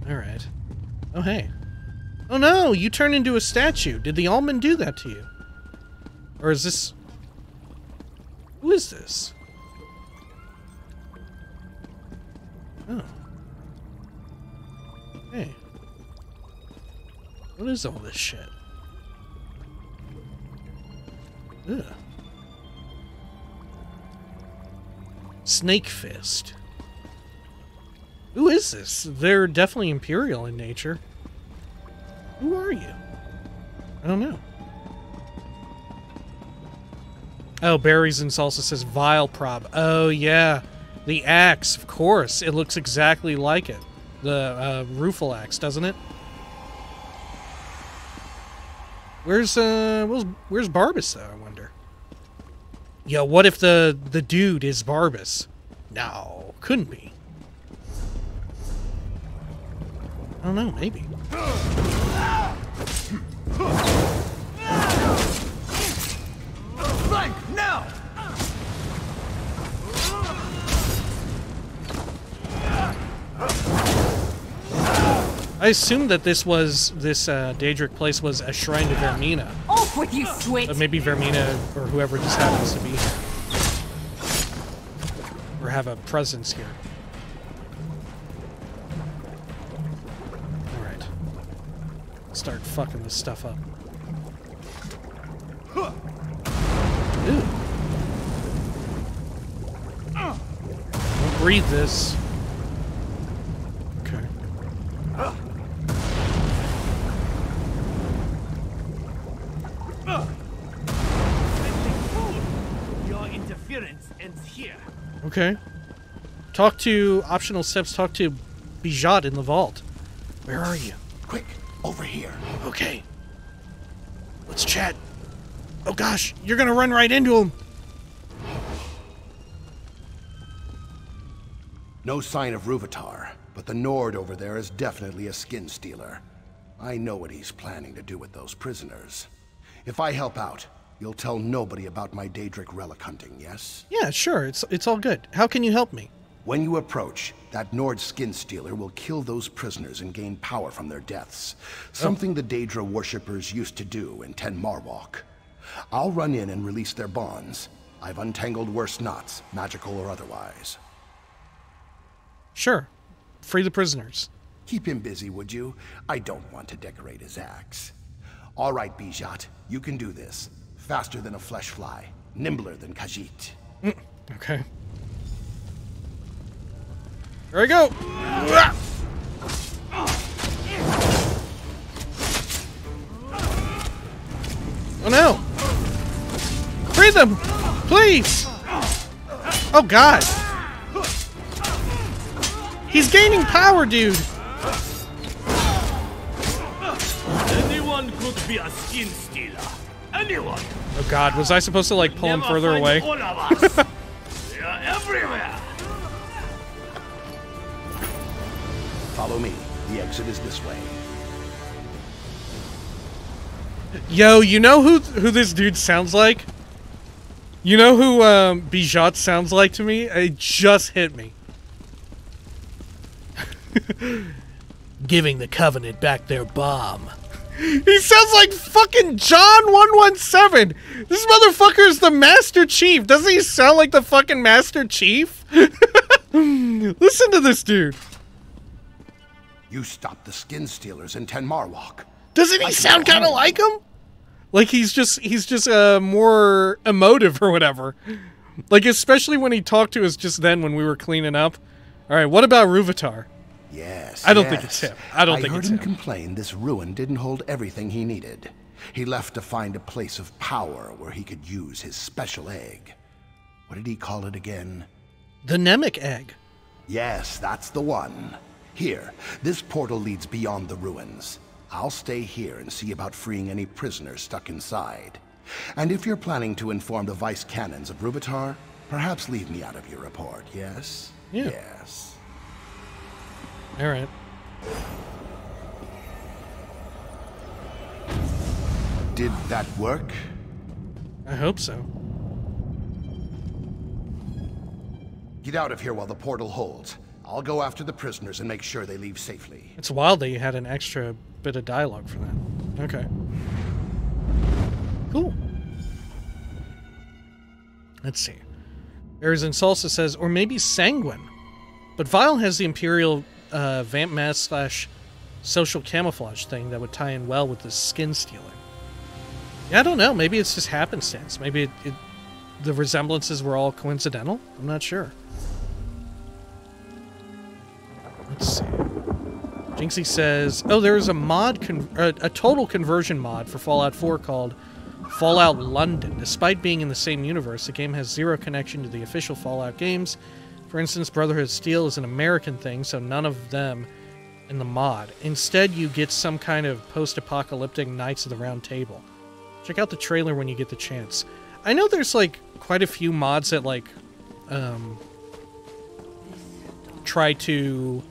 Alright. Oh hey. Oh no, you turn into a statue. Did the almond do that to you? Or is this... Who is this? Oh. Hey. What is all this shit? Ugh. Snake Fist. Who is this? They're definitely Imperial in nature. Who are you? I don't know. Oh, Berries and Salsa says Vile Prob. Oh, yeah. The axe, of course. It looks exactly like it. The Rúfal axe, doesn't it? Where's Barbas, though, I wonder? Yo, what if the dude is Barbas? No, couldn't be. I don't know, maybe. Flank, now! I assumed that this Daedric place was a shrine to Vermina. Off with you, Switch! But maybe Vermina or whoever just happens to be here. Or have a presence here. Alright. Let's start fucking this stuff up. Ooh. Don't breathe this. Okay. Your interference ends here. Okay. Optional steps, talk to Bijat in the vault. Where are you? Quick, over here. Okay. Let's chat. Oh gosh, you're gonna run right into him. No sign of Ruvatar, but the Nord over there is definitely a skin stealer. I know what he's planning to do with those prisoners. If I help out, you'll tell nobody about my Daedric relic hunting, yes? Yeah, sure. It's all good. How can you help me? When you approach, that Nord skin stealer will kill those prisoners and gain power from their deaths. Something the Daedra worshippers used to do in Ten Marwalk. I'll run in and release their bonds. I've untangled worse knots, magical or otherwise. Sure. Free the prisoners. Keep him busy, would you? I don't want to decorate his axe. All right, Bijat, you can do this. Faster than a flesh fly, nimbler than Khajiit. Okay. Here we go! Oh no! Free them! Please! Oh god! He's gaining power, dude! Anyone could be a skin stealer. Anyone. Oh god, was I supposed to like pull him Never further find away? All of us. They are everywhere. Follow me. The exit is this way. Yo, you know who this dude sounds like? You know who Bijat sounds like to me? It just hit me. Giving the Covenant back their bomb. He sounds like fucking John 117. This motherfucker is the Master Chief. Doesn't he sound like the fucking Master Chief? Listen to this dude. You stopped the skin stealers in Ten Marwalk. Doesn't he sound kind of like him? Like he's just more emotive or whatever. Like especially when he talked to us just then when we were cleaning up. All right, what about Ruvatar? Yes, I don't think it's him. I don't think it's him. I heard him complain this ruin didn't hold everything he needed. He left to find a place of power where he could use his special egg. What did he call it again? The Nemec egg. Yes, that's the one. Here, this portal leads beyond the ruins. I'll stay here and see about freeing any prisoners stuck inside. And if you're planning to inform the Vice Canons of Ruvatar, perhaps leave me out of your report, yes? Yeah. Yes. All right. Did that work? I hope so. Get out of here while the portal holds. I'll go after the prisoners and make sure they leave safely. It's wild that you had an extra bit of dialogue for that. Okay. Cool. Let's see. Arizin Salsa says, or maybe Sanguine. But Vile has the Imperial vamp mask / social camouflage thing that would tie in well with the skin stealing. Yeah, I don't know. Maybe it's just happenstance. Maybe the resemblances were all coincidental. I'm not sure. Let's see. Jinxie says, oh, there's a mod, a total conversion mod for Fallout 4 called Fallout London. Despite being in the same universe, the game has zero connection to the official Fallout games. For instance, Brotherhood of Steel is an American thing, so none of them in the mod. Instead, you get some kind of post-apocalyptic Knights of the Round Table. Check out the trailer when you get the chance. I know there's, like, quite a few mods that, like, try to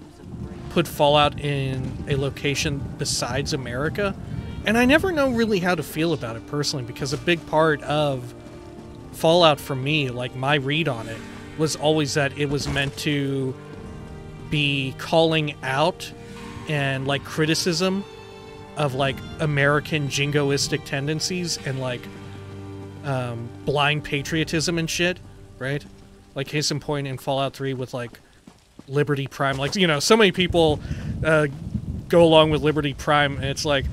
put Fallout in a location besides America, and I never know really how to feel about it personally, because a big part of Fallout for me, like my read on it, was always that it was meant to be calling out and like criticism of like American jingoistic tendencies and like blind patriotism and shit, right? Like case in point in Fallout 3 with like Liberty Prime, like, you know, so many people go along with Liberty Prime, and it's like,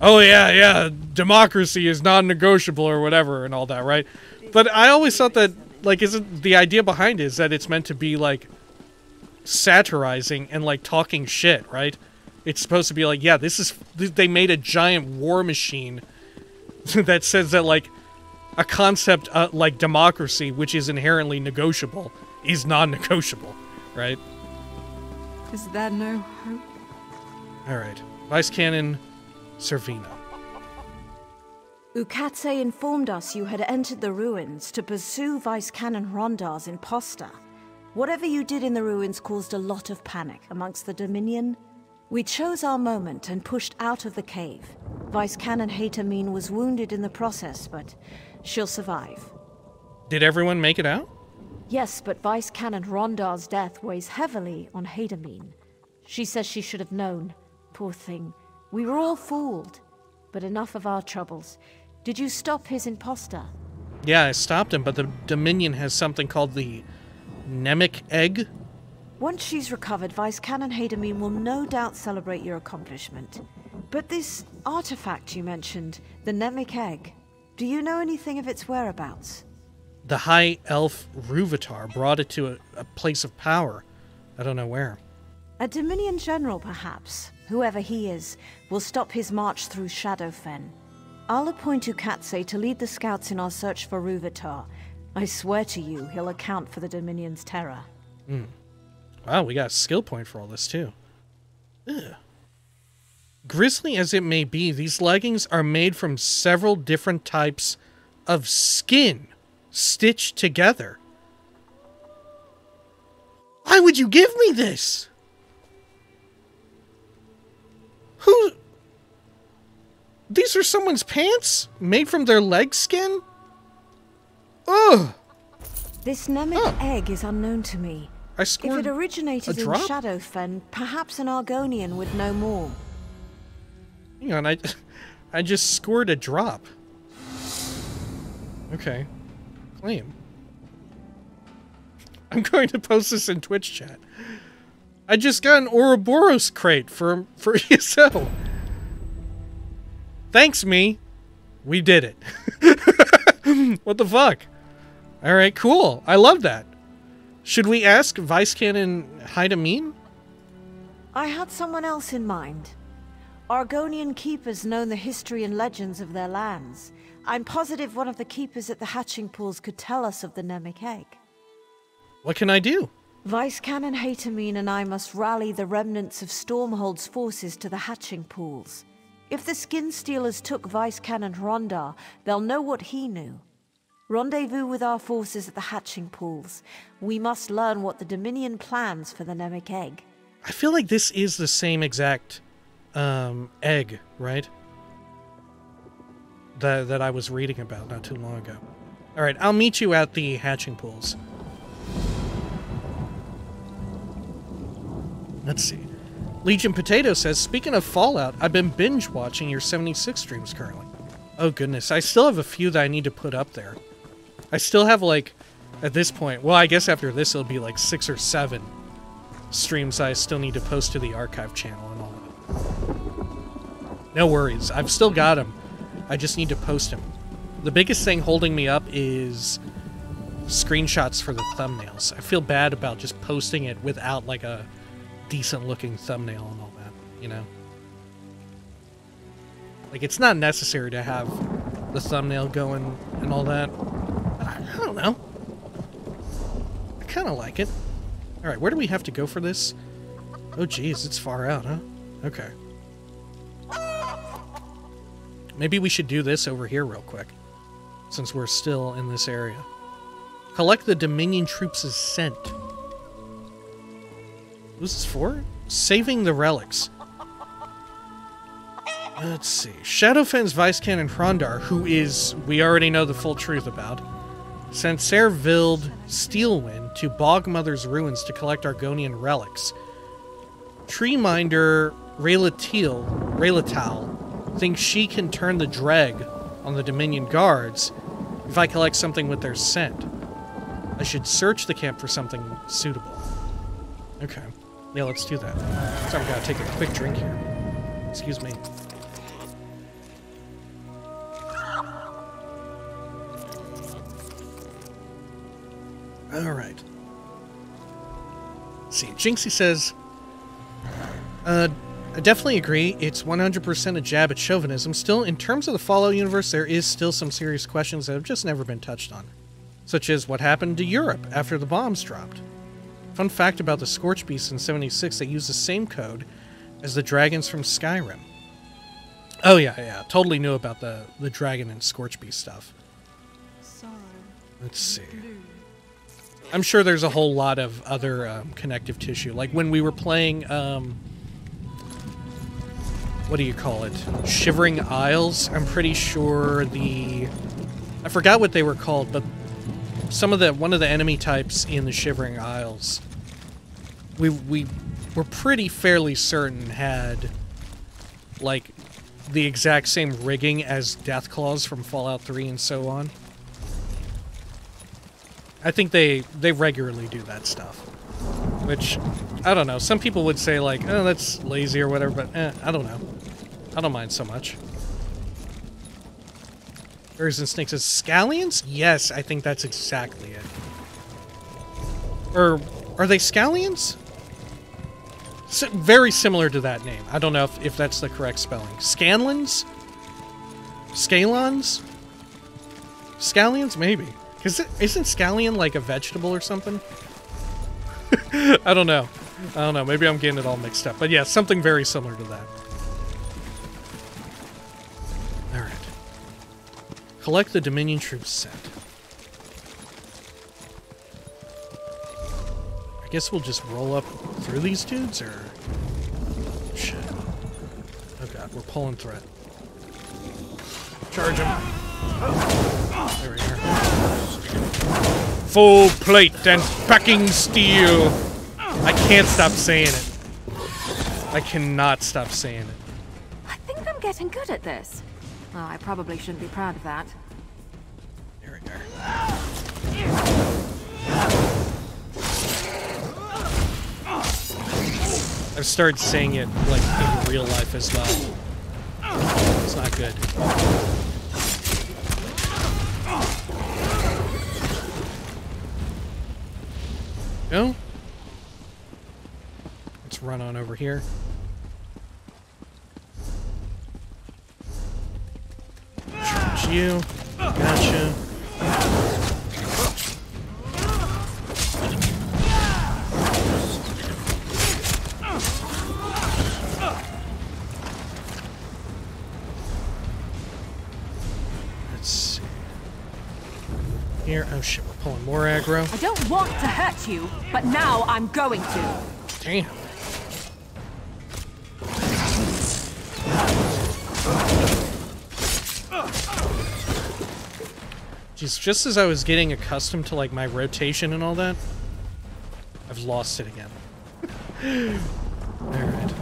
oh yeah, democracy is non-negotiable or whatever and all that, right? But I always thought that, like, isn't the idea behind it is that it's meant to be, like, satirizing and, like, talking shit, right? It's supposed to be like, yeah, they made a giant war machine that says that, like, a concept like democracy, which is inherently negotiable, is non-negotiable, right? Is there no hope? Alright. Vice Canon Servino. Ukatse informed us you had entered the ruins to pursue Vice Canon Rondar's imposter. Whatever you did in the ruins caused a lot of panic amongst the Dominion. We chose our moment and pushed out of the cave. Vice Canon Haytamine was wounded in the process, but she'll survive. Did everyone make it out? Yes, but Vice Canon Rondar's death weighs heavily on Haytamine. She says she should have known. Poor thing. We were all fooled. But enough of our troubles. Did you stop his imposter? Yeah, I stopped him, but the Dominion has something called the Nemic Egg. Once she's recovered, Vice Canon Haytamine will no doubt celebrate your accomplishment. But this artifact you mentioned, the Nemic Egg, do you know anything of its whereabouts? The High Elf Ruvatar brought it to a place of power. I don't know where. A Dominion general, perhaps. Whoever he is, will stop his march through Shadowfen. I'll appoint Ukatse to lead the scouts in our search for Ruvatar. I swear to you, he'll account for the Dominion's terror. Wow, we got a skill point for all this, too. Ugh. Grisly as it may be, these leggings are made from several different types of skin stitched together. Why would you give me this? Who? These are someone's pants made from their leg skin? Ugh. This Nemic egg is unknown to me. I scored if it originated in Shadowfen, perhaps an Argonian would know more. Hang on, I just scored a drop. Okay. Claim. I'm going to post this in Twitch chat. I just got an Ouroboros crate for ESO. Thanks, me. We did it. What the fuck? Alright, cool. I love that. Should we ask Vice Canon Haytamine? I had someone else in mind. Argonian keepers know the history and legends of their lands. I'm positive one of the keepers at the hatching pools could tell us of the Nemic Egg. What can I do? Vice Canon Haytamine and I must rally the remnants of Stormhold's forces to the hatching pools. If the Skin Stealers took Vice Canon Rondar, they'll know what he knew. Rendezvous with our forces at the hatching pools. We must learn what the Dominion plans for the Nemic Egg. I feel like this is the same exact egg, right? That I was reading about not too long ago. Alright, I'll meet you at the hatching pools. Let's see. Legion Potato says, speaking of Fallout, I've been binge watching your 76 streams currently. Oh goodness, I still have a few that I need to put up there. I still have, like, at this point, well, I guess after this it'll be like 6 or 7 streams I still need to post to the archive channel and all of it. No worries, I've still got them. I just need to post them. The biggest thing holding me up is screenshots for the thumbnails. I feel bad about just posting it without, like, a decent looking thumbnail and all that, you know? Like, it's not necessary to have the thumbnail going and all that. But I don't know. I kind of like it. Alright, where do we have to go for this? Oh, geez, it's far out, huh? Okay. Maybe we should do this over here real quick, since we're still in this area. Collect the Dominion troops' scent. Who's this for? Saving the relics. Let's see. Shadowfen's Vice Canon Hrondar, who is, we already know the full truth about, sent Servild Steelwind to Bogmother's ruins to collect Argonian relics. Treeminder Raylatal thinks she can turn the dreg on the Dominion guards if I collect something with their scent. I should search the camp for something suitable. Okay. Yeah, let's do that. So I've got to take a quick drink here. Excuse me. Alright. See, Jinxie says, I definitely agree. It's 100% a jab at chauvinism. Still, in terms of the Fallout universe, there is still some serious questions that have just never been touched on. Such as what happened to Europe after the bombs dropped. Fun fact about the Scorch Beasts in 76, they use the same code as the dragons from Skyrim. Oh yeah, totally knew about the dragon and Scorch Beast stuff. Let's see. I'm sure there's a whole lot of other connective tissue. Like when we were playing, what do you call it? Shivering Isles. I'm pretty sure I forgot what they were called, but one of the enemy types in the Shivering Isles, we were pretty fairly certain had, like, the exact same rigging as Deathclaws from Fallout 3 and so on. I think they regularly do that stuff. Which, I don't know. Some people would say, like, oh, that's lazy or whatever, but I don't know. I don't mind so much. Birds and Snakes says, Scallions? Yes, I think that's exactly it. Or, are they Scallions? Very similar to that name. I don't know if that's the correct spelling. Scanlons? Scalons? Scallions? Maybe. Isn't scallion like a vegetable or something? I don't know. Maybe I'm getting it all mixed up. But yeah, something very similar to that. Alright. Collect the Dominion Troops set. I guess we'll just roll up through these dudes, or... Shit. Oh god, we're pulling threat. Charge him. There we are. Full plate and packing steel. I can't stop saying it. I cannot stop saying it. I think I'm getting good at this. Well, I probably shouldn't be proud of that. There we go. I've started saying it, like, in real life as well. It's not good. Go. Let's run on over here. Charge you. Gotcha. Let's see. Here. Oh shit, we're pulling more aggro. I don't want to hurt you, but now I'm going to. Damn. Jeez, just as I was getting accustomed to, like, my rotation and all that, I've lost it again. Alright.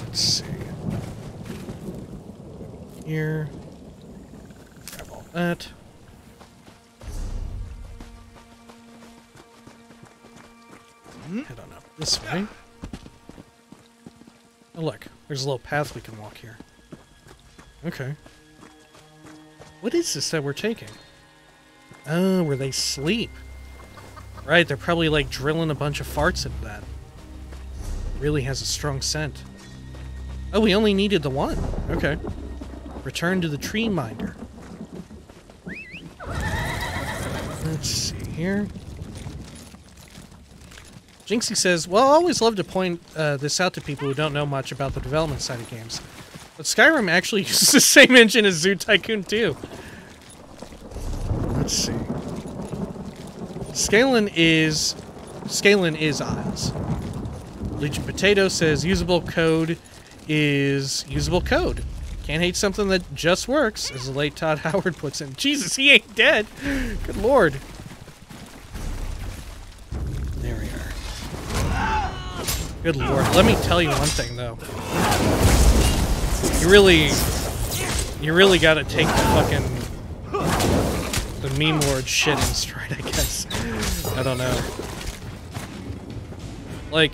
Let's see. Here. Grab all that. Head on up this way. Oh look, there's a little path we can walk here. Okay. What is this that we're taking? Oh, where they sleep. Right, they're probably like drilling a bunch of farts into that. Really has a strong scent. Oh, we only needed the one. Okay. Return to the tree minder. Let's see here. Jinxie says, well, I always love to point this out to people who don't know much about the development side of games. But Skyrim actually uses the same engine as Zoo Tycoon 2. Let's see. Scalen is Isles. Legion Potato says usable code is usable code. Can't hate something that just works, as the late Todd Howard puts in. Jesus, he ain't dead. Good lord. There we are. Good lord. Let me tell you one thing, though. You really gotta take the meme lord shit in stride, I guess. I don't know. Like,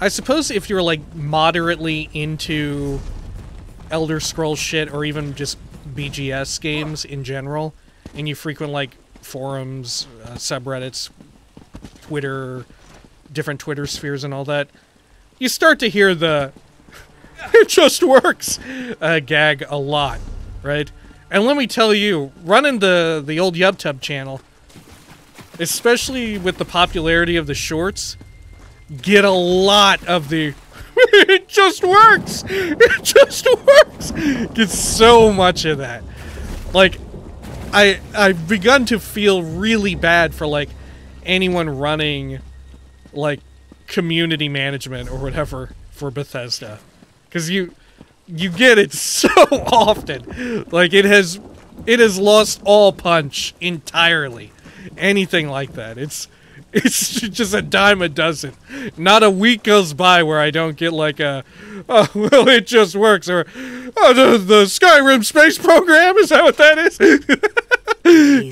I suppose if you're, like, moderately into Elder Scrolls shit, or even just BGS games in general, and you frequent, like, forums, subreddits, Twitter, different Twitter spheres and all that, you start to hear the "it just works" gag a lot, right? And let me tell you, running the old YubTub channel, especially with the popularity of the shorts, get a lot of the "it just works! It just works!" Get so much of that. Like, I've begun to feel really bad for, like, anyone running, like, community management or whatever for Bethesda. Because you get it so often. Like, it has lost all punch entirely. Anything like that. It's just a dime a dozen. Not a week goes by where I don't get like a, "oh, well, it just works," or, "oh, the Skyrim space program, is that what that is?"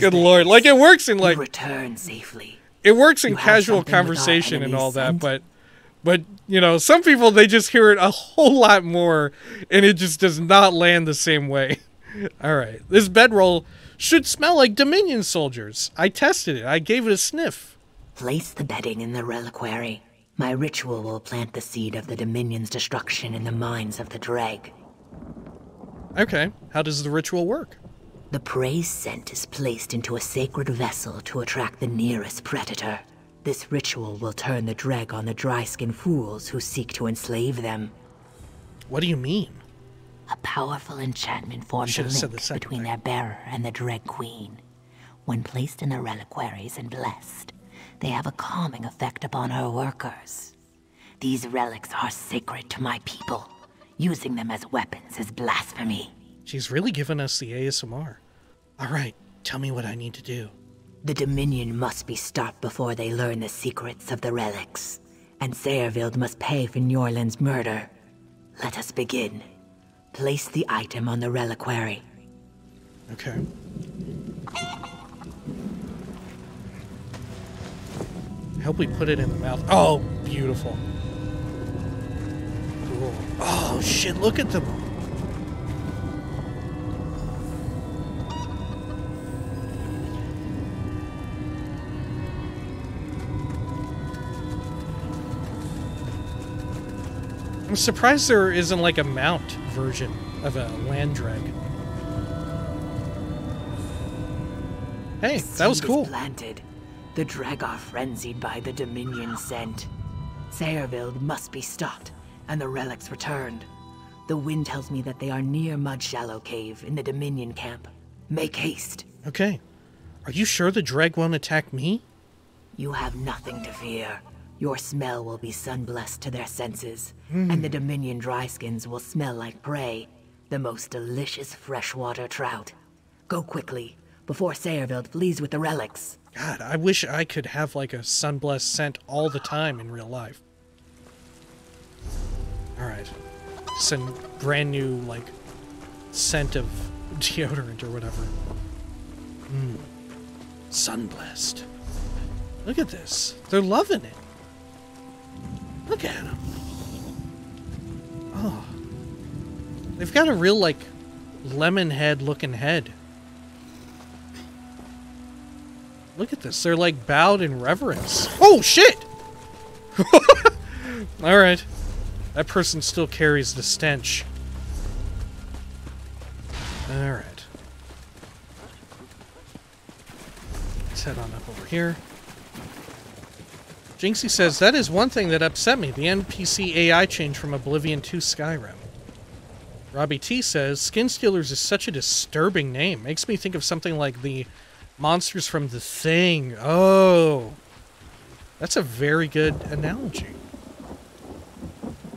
Good lord. Like, it works in, like, return safely. It works in casual conversation and all that, but, you know, some people, they just hear it a whole lot more, and it just does not land the same way. Alright, this bedroll should smell like Dominion soldiers. I tested it. I gave it a sniff. Place the bedding in the reliquary. My ritual will plant the seed of the Dominion's destruction in the minds of the Dreg. Okay, how does the ritual work? The praise scent is placed into a sacred vessel to attract the nearest predator. This ritual will turn the Dreg on the dry-skinned fools who seek to enslave them. What do you mean? A powerful enchantment forms a link between their bearer and the Dreg Queen. When placed in the reliquaries and blessed, they have a calming effect upon her workers. These relics are sacred to my people. Using them as weapons is blasphemy. She's really giving us the ASMR. Alright, tell me what I need to do. The Dominion must be stopped before they learn the secrets of the relics. And Sayerville must pay for Nyorland's murder. Let us begin. Place the item on the reliquary. Okay. I hope we put it in the mouth. Oh, beautiful. Cool. Oh, shit, look at them. I'm surprised there isn't like a mount version of a land drag. Hey, that was cool. Planted. The Dreg are frenzied by the Dominion scent. Sayerville must be stopped, and the relics returned. The wind tells me that they are near Mudshallow Cave in the Dominion camp. Make haste. Okay. Are you sure the Dreg won't attack me? You have nothing to fear. Your smell will be sun-blessed to their senses, and the Dominion dryskins will smell like prey, the most delicious freshwater trout. Go quickly, before Sayerville flees with the relics. God, I wish I could have like a sun-blessed scent all the time in real life. Alright. Some brand new, like, scent of deodorant or whatever. Sun-blessed. Look at this. They're loving it. Look at them. Oh. They've got a real, like, lemon head looking head. Look at this. They're, like, bowed in reverence. Oh, shit! Alright. That person still carries the stench. Alright. Let's head on up over here. Jinxie says, that is one thing that upset me, the NPC AI change from Oblivion to Skyrim. Robbie T says, Skin Stealers is such a disturbing name. Makes me think of something like the monsters from The Thing. Oh. That's a very good analogy.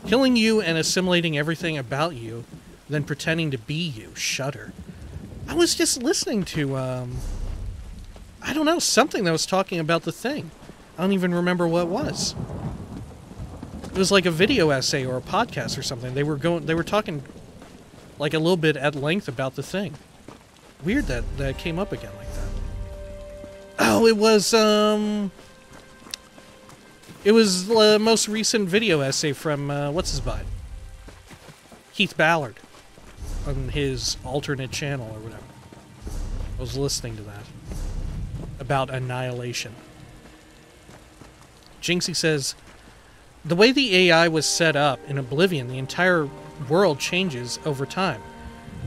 Killing you and assimilating everything about you, then pretending to be you. Shudder. I was just listening to, I don't know, something that was talking about The Thing. I don't even remember what it was. It was like a video essay or a podcast or something. They were talking like a little bit at length about The Thing. Weird that that came up again like that. Oh, it was the most recent video essay from what's his butt? Keith Ballard on his alternate channel or whatever. I was listening to that. about annihilation. Jinxie says, the way the AI was set up in Oblivion, the entire world changes over time,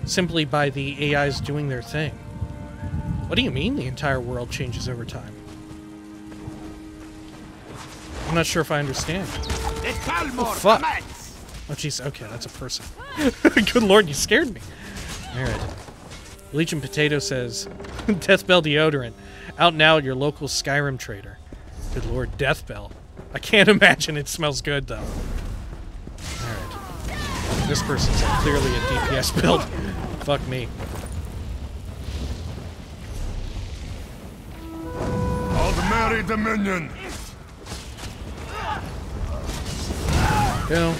simply by the AIs doing their thing. What do you mean the entire world changes over time? I'm not sure if I understand. Oh, fuck. Oh, jeez. Okay, that's a person. Good lord, you scared me. Alright. Legion Potato says, Deathbell deodorant. Out now at your local Skyrim trader. Good lord, Deathbell. I can't imagine it smells good, though. Alright. This person's clearly a DPS build. Fuck me. All the merry Dominion! Go.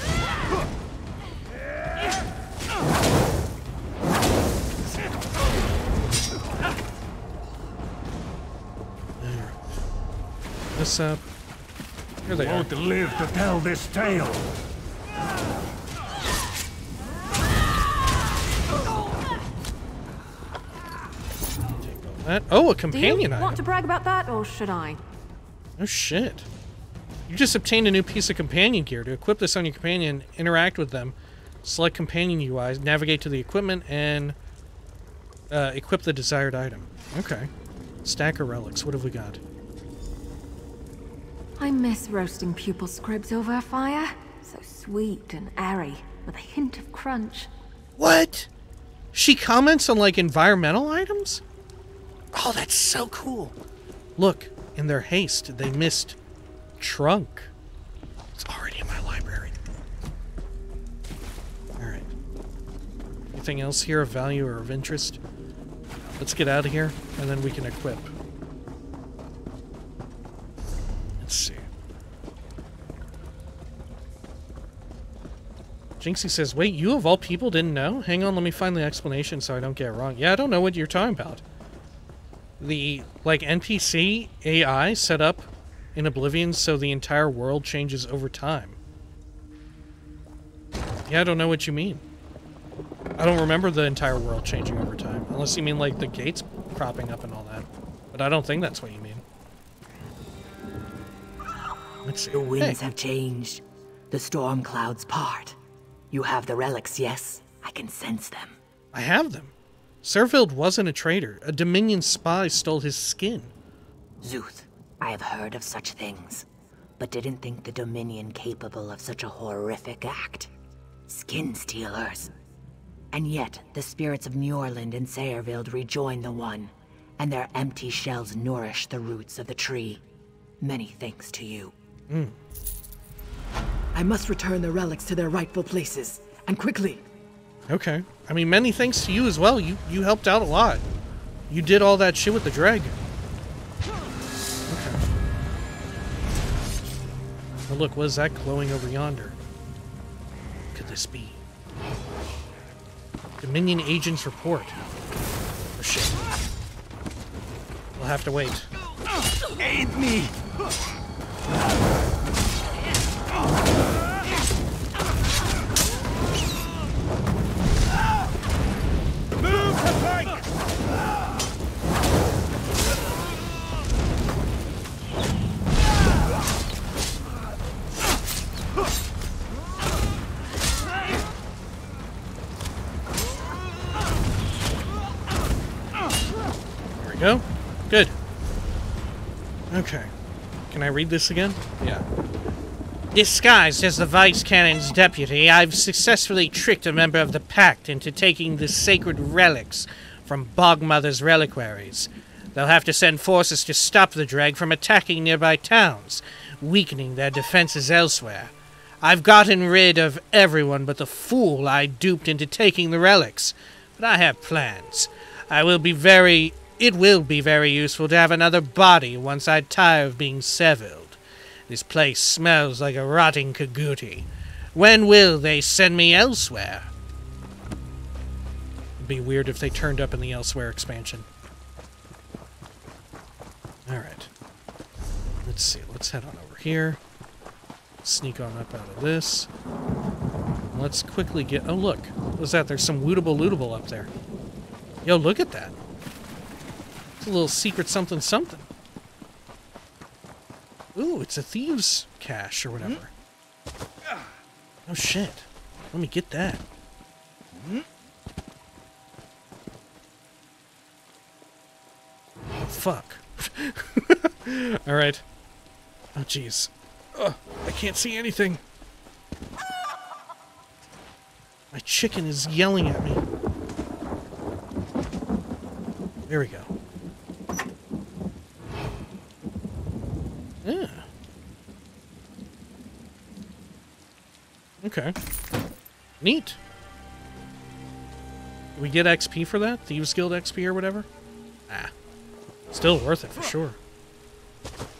This up. Here they won't live to tell this tale. Oh, a companion item. Do you want to item. brag about that, or should I? Oh shit. You just obtained a new piece of companion gear. To equip this on your companion, interact with them, select companion UI, navigate to the equipment, and equip the desired item. Okay. Stack of relics. What have we got? I miss roasting pupil scribs over a fire. So sweet and airy, with a hint of crunch. What? She comments on, like, environmental items? Oh, that's so cool. Look, in their haste, they missed trunk. It's already in my library. Alright. Anything else here of value or of interest? Let's get out of here, and then we can equip. Let's see. Jinxie says, wait, you of all people didn't know? Hang on, let me find the explanation so I don't get it wrong. Yeah, I don't know what you're talking about. The, like, NPC AI set up in Oblivion so the entire world changes over time. Yeah, I don't know what you mean. I don't remember the entire world changing over time. Unless you mean, like, the gates cropping up and all that. But I don't think that's what you mean. Let's see. The winds have changed. The storm clouds part. You have the relics, yes? I can sense them. I have them. Servild wasn't a traitor. A Dominion spy stole his skin. Zuth, I have heard of such things, but didn't think the Dominion capable of such a horrific act. Skin stealers. And yet, the spirits of Muirland and Sayrvild rejoin the One, and their empty shells nourish the roots of the tree. Many thanks to you. I must return the relics to their rightful places, and quickly. Okay. I mean, many thanks to you as well. You helped out a lot. You did all that shit with the dreg. Okay. Oh, look, what is that glowing over yonder? What could this be? Dominion agents report. Oh, shit. We'll have to wait. Aid me! Move the flank! There we go. Good. Okay. Can I read this again? Yeah. Disguised as the Vice Cannon's deputy, I've successfully tricked a member of the Pact into taking the sacred relics from Bogmother's reliquaries. They'll have to send forces to stop the Dreg from attacking nearby towns, weakening their defenses elsewhere. I've gotten rid of everyone but the fool I duped into taking the relics, but I have plans. It will be very useful to have another body once I tire of being severed. This place smells like a rotting Kaguti. When will they send me elsewhere? It'd be weird if they turned up in the Elsewhere expansion. Alright. Let's see. Let's head on over here. Sneak on up out of this. Let's quickly get... Oh, look. What was that? There's some lootable up there. Yo, look at that. It's a little secret something something. Ooh, it's a thieves' cache or whatever. Oh shit. Let me get that. Oh, fuck. Alright. Oh jeez. I can't see anything. My chicken is yelling at me. There we go. Yeah. Okay. Neat. Do we get XP for that? Thieves Guild XP or whatever? Ah. Still worth it for sure.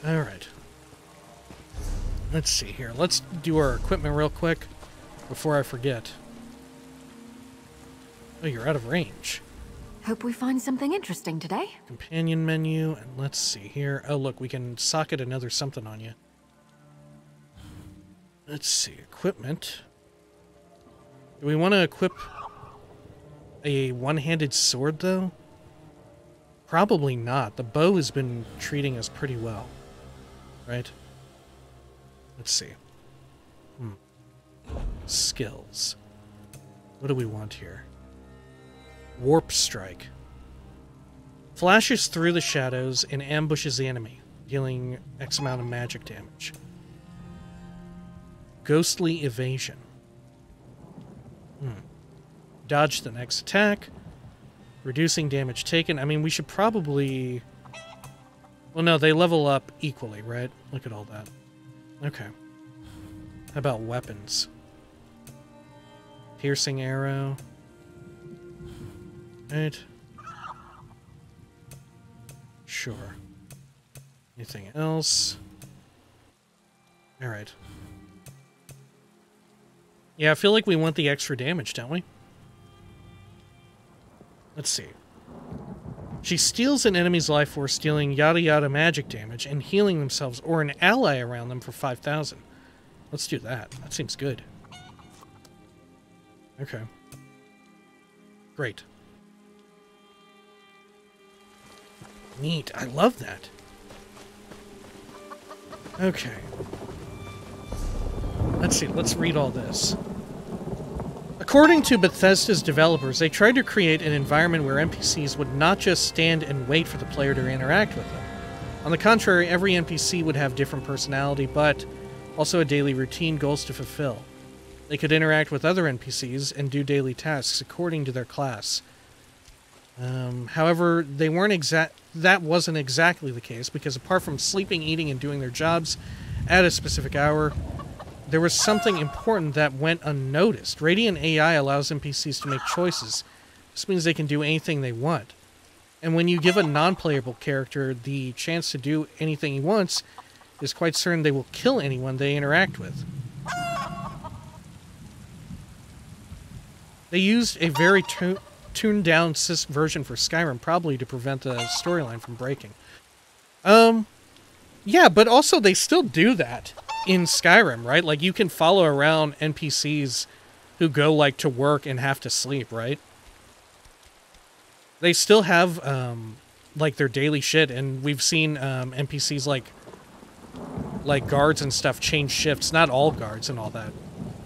Alright. Let's see here. Let's do our equipment real quick before I forget. Oh, you're out of range. Hope we find something interesting today. Companion menu, and let's see here. Oh, look, we can socket another something on you. Let's see, equipment. Do we want to equip a one-handed sword, though? Probably not. The bow has been treating us pretty well. Right? Let's see. Skills. What do we want here? Warp Strike. Flashes through the shadows and ambushes the enemy, dealing X amount of magic damage. Ghostly Evasion. Dodge the next attack. Reducing damage taken. I mean, we should probably... Well, no, they level up equally, right? Look at all that. Okay. How about weapons? Piercing arrow. Right. Sure. Anything else? Alright. Yeah, I feel like we want the extra damage, don't we? Let's see. She steals an enemy's life force, dealing yada yada magic damage and healing themselves or an ally around them for 5,000. Let's do that. That seems good. Okay. Great. Neat. I love that. Okay. Let's see. Let's read all this. According to Bethesda's developers, they tried to create an environment where NPCs would not just stand and wait for the player to interact with them. On the contrary, every NPC would have different personality, but also a daily routine, goals to fulfill. They could interact with other NPCs and do daily tasks according to their class. However, that wasn't exactly the case, because apart from sleeping, eating, and doing their jobs at a specific hour, there was something important that went unnoticed. Radiant AI allows NPCs to make choices. This means they can do anything they want. And when you give a non-playable character the chance to do anything he wants, it's quite certain they will kill anyone they interact with. They used a very tuned-down version for Skyrim, probably to prevent the storyline from breaking. Yeah, but also they still do that in Skyrim, right? Like, you can follow around NPCs who go, like, to work and have to sleep, right? They still have, like, their daily shit, and we've seen NPCs like guards and stuff change shifts. Not all guards and all that.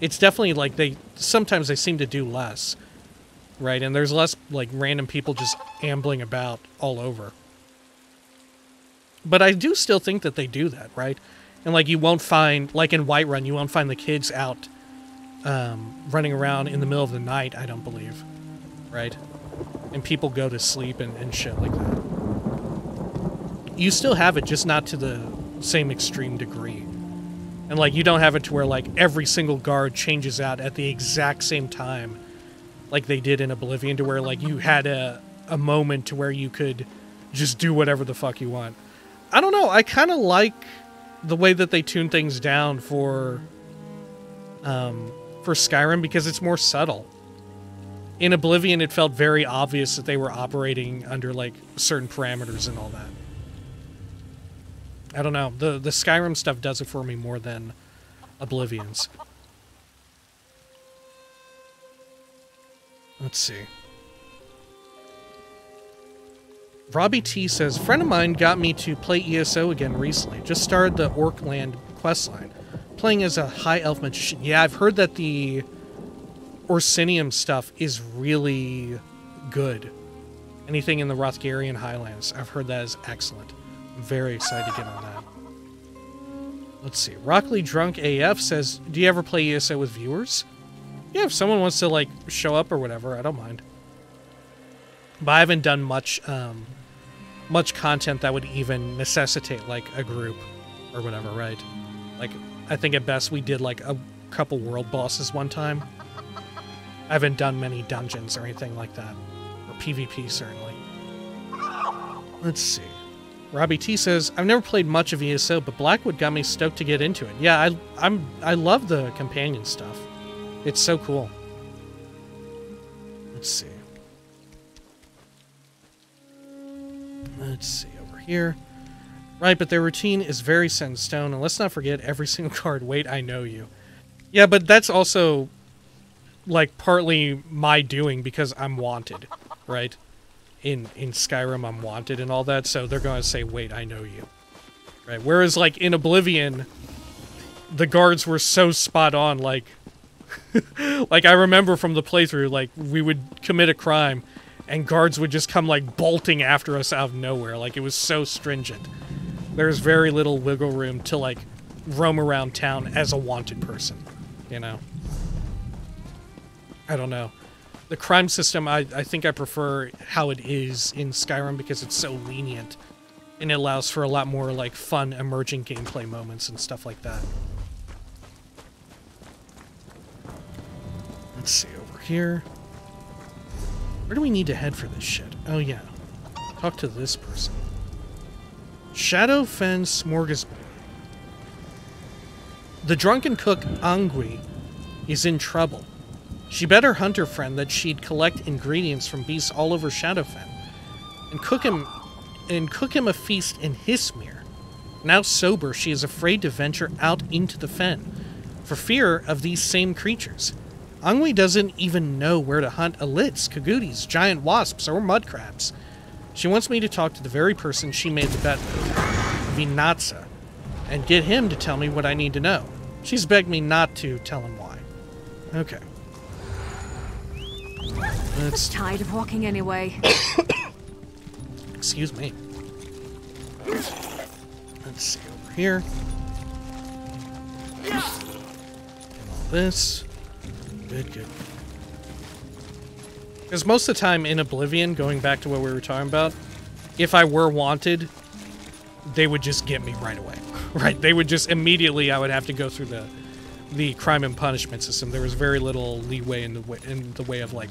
It's definitely, like, sometimes they seem to do less, right? And there's less, like, random people just ambling about all over. But I do still think that they do that, right? And, like, you won't find, like in Whiterun, you won't find the kids out running around in the middle of the night, I don't believe, right? And people go to sleep and shit like that. You still have it, just not to the same extreme degree. And, like, you don't have it to where, like, every single guard changes out at the exact same time, like they did in Oblivion, to where, like, you had a moment to where you could just do whatever the fuck you want. I don't know, I kind of like the way that they tune things down for Skyrim, because it's more subtle. In Oblivion, it felt very obvious that they were operating under, like, certain parameters and all that. I don't know. The Skyrim stuff does it for me more than Oblivion's. Let's see. Robbie T says, friend of mine got me to play ESO again recently. Just started the Orkland questline. Playing as a high elf magician. Yeah, I've heard that the Orsinium stuff is really good. Anything in the Rothgarian Highlands, I've heard that is excellent. I'm very excited to get on that. Let's see. Rockley Drunk AF says, do you ever play ESO with viewers? Yeah, if someone wants to, like, show up or whatever, I don't mind. But I haven't done much, much content that would even necessitate, like, a group or whatever, right? Like, I think at best we did, like, a couple world bosses one time. I haven't done many dungeons or anything like that. Or PvP, certainly. Let's see. Robbie T says, I've never played much of ESO, but Blackwood got me stoked to get into it. Yeah, I love the companion stuff. It's so cool. Let's see. Let's see over here. Right, but their routine is very set in stone, and let's not forget every single card. Wait, I know you. Yeah, but that's also, like, partly my doing because I'm wanted, right? In Skyrim, I'm wanted and all that, so they're going to say, wait, I know you. Right? Whereas, like, in Oblivion, the guards were so spot on, like... like, I remember from the playthrough, like, we would commit a crime, and guards would just come, like, bolting after us out of nowhere. Like, it was so stringent. There's very little wiggle room to, like, roam around town as a wanted person, you know? I don't know. The crime system, I think I prefer how it is in Skyrim because it's so lenient, and it allows for a lot more, like, fun, emerging gameplay moments and stuff like that. Let's see, over here. Where do we need to head for this shit? Oh, yeah. Talk to this person. Shadowfen Smorgasbord. The drunken cook, Angui, is in trouble. She bet her hunter friend that she'd collect ingredients from beasts all over Shadowfen and cook him a feast in Hismir. Now sober, she is afraid to venture out into the fen for fear of these same creatures. Angui doesn't even know where to hunt elits, kagoutis, giant wasps, or mud crabs. She wants me to talk to the very person she made the bet with, Vinatsa, and get him to tell me what I need to know. She's begged me not to tell him why. Okay. I'm tired of walking anyway. Excuse me. Let's see over here. And all this. Good. Because most of the time in Oblivion, going back to what we were talking about, if I were wanted, they would just get me right away. Right? They would just immediately, I would have to go through the crime and punishment system. There was very little leeway in the way of, like,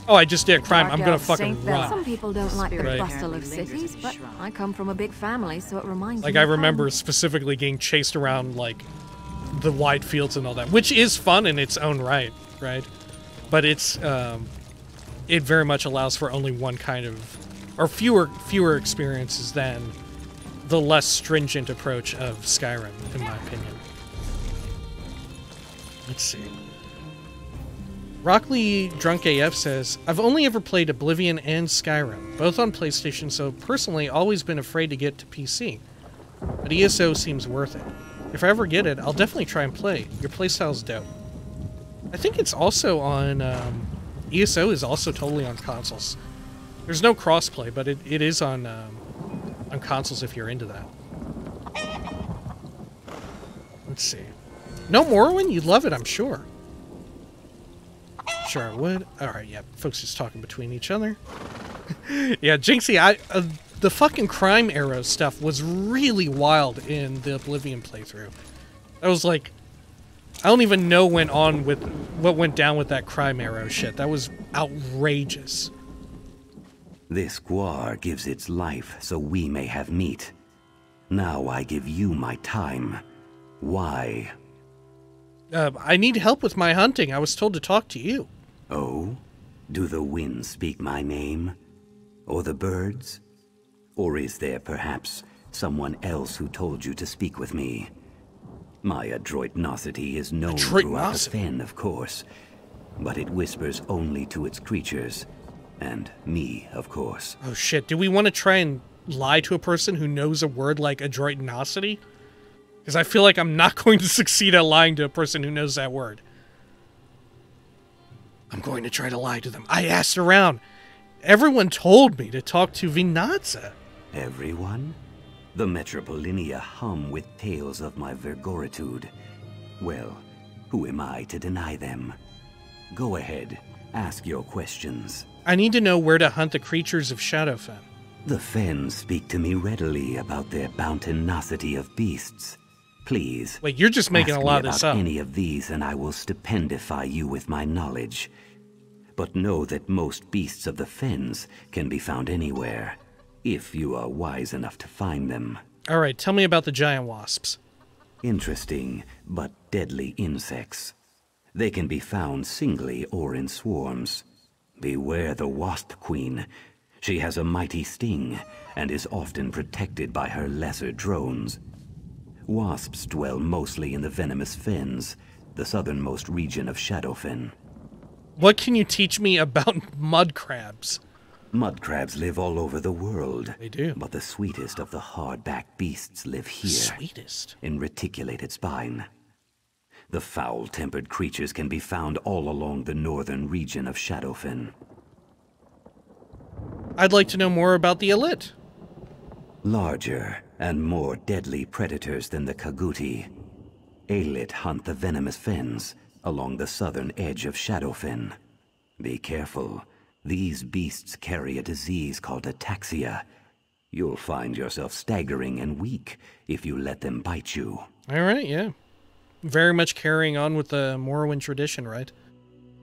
oh, I just did a crime, I'm gonna fucking run. Some people don't like the bustle of cities, but I come from a big family, so it reminds me. Like, I remember specifically getting chased around, like, the wide fields and all that, which is fun in its own right? But it's, it very much allows for only one kind of, or fewer experiences than the less stringent approach of Skyrim, in my opinion. Let's see. Rockley Drunk AF says, I've only ever played Oblivion and Skyrim, both on PlayStation, so personally always been afraid to get to PC. But ESO seems worth it. If I ever get it, I'll definitely try and play. Your playstyle's dope. I think it's also on, ESO is also totally on consoles. There's no crossplay, but it is on consoles if you're into that. Let's see. No Morrowind? You'd love it, I'm sure. Sure I would. Alright, yeah, folks just talking between each other. Yeah, Jinxie, the fucking crime arrow stuff was really wild in the Oblivion playthrough. I was like, I don't even know what went down with that crime arrow shit. That was outrageous. This Gwar gives its life so we may have meat. Now I give you my time. Why? I need help with my hunting. I was told to talk to you. Oh? Do the winds speak my name? Or the birds? Or is there perhaps someone else who told you to speak with me? My adroitnosity is known throughout the fen, of course, but it whispers only to its creatures. And me, of course. Oh shit, do we want to try and lie to a person who knows a word like adroitnosity? Because I feel like I'm not going to succeed at lying to a person who knows that word. I'm going to try to lie to them. I asked around. Everyone told me to talk to Vinazza. Everyone? The Metropolinia hum with tales of my Vergoritude. Well, who am I to deny them? Go ahead, ask your questions. I need to know where to hunt the creatures of Shadowfen. The Fens speak to me readily about their bountinosity of beasts. Please. Wait, you're just making a lot of this up. Ask me about any of these and I will stipendify you with my knowledge. But know that most beasts of the Fens can be found anywhere, if you are wise enough to find them. Alright, tell me about the giant wasps. Interesting, but deadly insects. They can be found singly or in swarms. Beware the Wasp Queen. She has a mighty sting, and is often protected by her lesser drones. Wasps dwell mostly in the venomous fens, the southernmost region of Shadowfen. What can you teach me about mud crabs? Mud crabs live all over the world. They do. But the sweetest of the hard-backed beasts live here. Sweetest? In reticulated spine. The foul-tempered creatures can be found all along the northern region of Shadowfen. I'd like to know more about the Elite. Larger and more deadly predators than the Kaguti. Elite hunt the venomous fens along the southern edge of Shadowfen. Be careful. These beasts carry a disease called ataxia. You'll find yourself staggering and weak if you let them bite you. All right, yeah. Very much carrying on with the Morrowind tradition, right?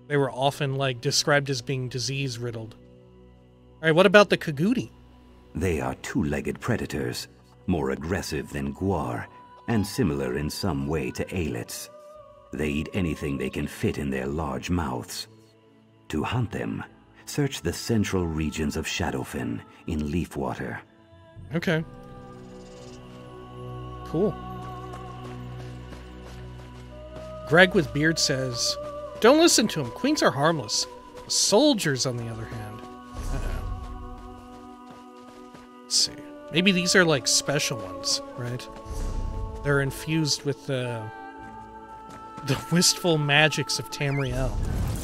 They were often, like, described as being disease-riddled. All right, what about the Kaguti? They are two-legged predators, more aggressive than Gwar, and similar in some way to Aelits. They eat anything they can fit in their large mouths. To hunt them, search the central regions of Shadowfen in Leafwater. Okay. Cool. Greg with Beard says, don't listen to him. Queens are harmless. Soldiers, on the other hand. Let's see. Maybe these are like special ones, right? They're infused with the wistful magics of Tamriel.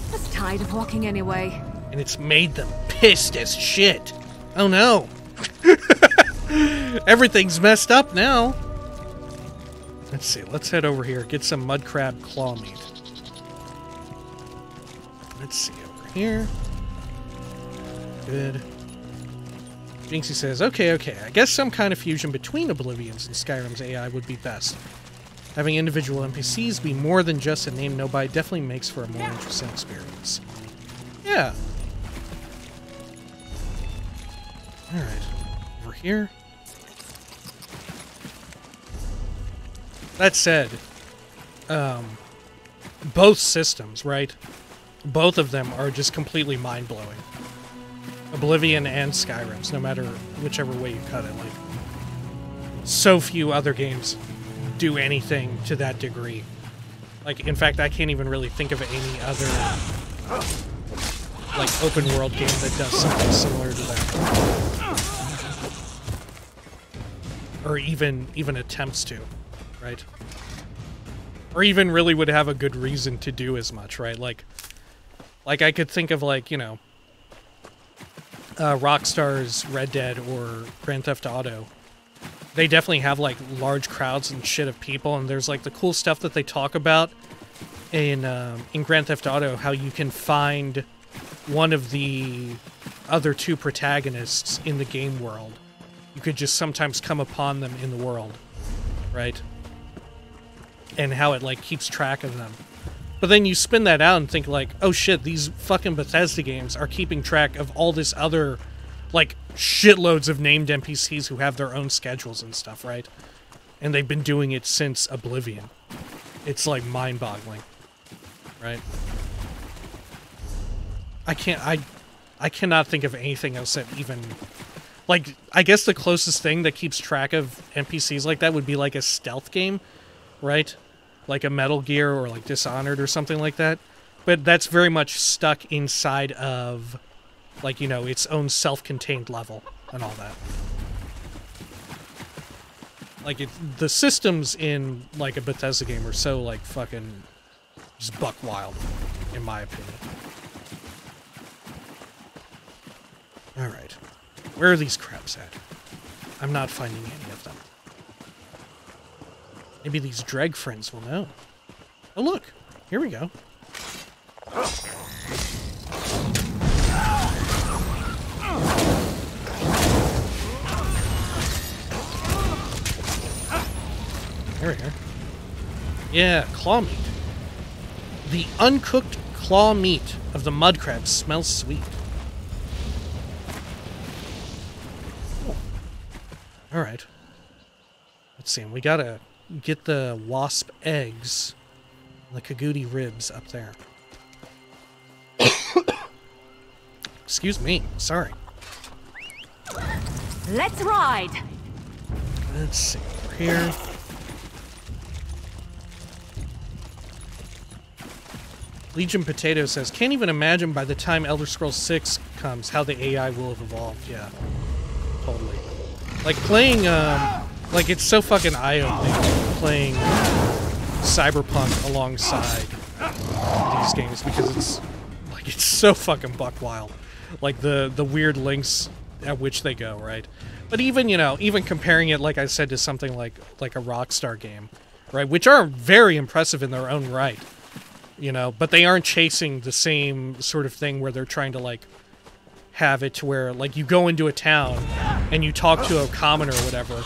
I was tired of walking anyway. And it's made them pissed as shit. Oh no. Everything's messed up now. Let's see, let's head over here, get some mud crab claw meat. Let's see, over here. Good. Jinxie says, okay, I guess some kind of fusion between Oblivion's and Skyrim's AI would be best. Having individual NPCs be more than just a name nobody definitely makes for a more interesting experience. Yeah. Alright, over here. That said, both systems, right? Both of them are just completely mind-blowing. Oblivion and Skyrim's, no matter whichever way you cut it. Like, so few other games do anything to that degree. Like, in fact, I can't even really think of any other, like, open-world game that does something similar to that. Or even attempts to, right? Or even really would have a good reason to do as much, right? Like I could think of, like, you know, Rockstar's Red Dead or Grand Theft Auto. They definitely have, like, large crowds and shit of people, and there's, like, the cool stuff that they talk about in Grand Theft Auto, how you can find one of the other two protagonists in the game world. You could just sometimes come upon them in the world, right? And how it, like, keeps track of them. But then you spin that out and think, like, oh shit, these fucking Bethesda games are keeping track of all this other, like, shitloads of named NPCs who have their own schedules and stuff, right? And they've been doing it since Oblivion. It's, like, mind-boggling, right? I cannot think of anything else that even... Like, I guess the closest thing that keeps track of NPCs like that would be, like, a stealth game, right? Like a Metal Gear or, like, Dishonored or something like that. But that's very much stuck inside of Like, you know, its own self-contained level and all that. Like, the systems in, like, a Bethesda game are so, like, fucking just buck wild, in my opinion. Alright. Where are these crabs at? I'm not finding any of them. Maybe these dreg friends will know. Oh, look! Here we go. There we go. Yeah, claw meat. The uncooked claw meat of the mud crab smells sweet. Cool. Alright. Let's see, we gotta get the wasp eggs, the Kagudi ribs up there. Excuse me, sorry. Let's ride! Let's see, over here. Legion Potato says, can't even imagine by the time Elder Scrolls 6 comes how the AI will have evolved. Yeah, totally. Like playing, like it's so fucking eye-opening playing Cyberpunk alongside these games because it's like it's so fucking buck wild. Like the weird links at which they go, right? But even, you know, even comparing it, like I said, to something like a Rockstar game, right? Which are very impressive in their own right. You know, but they aren't chasing the same sort of thing where they're trying to, like, have it to where, like, you go into a town and you talk to a commoner or whatever,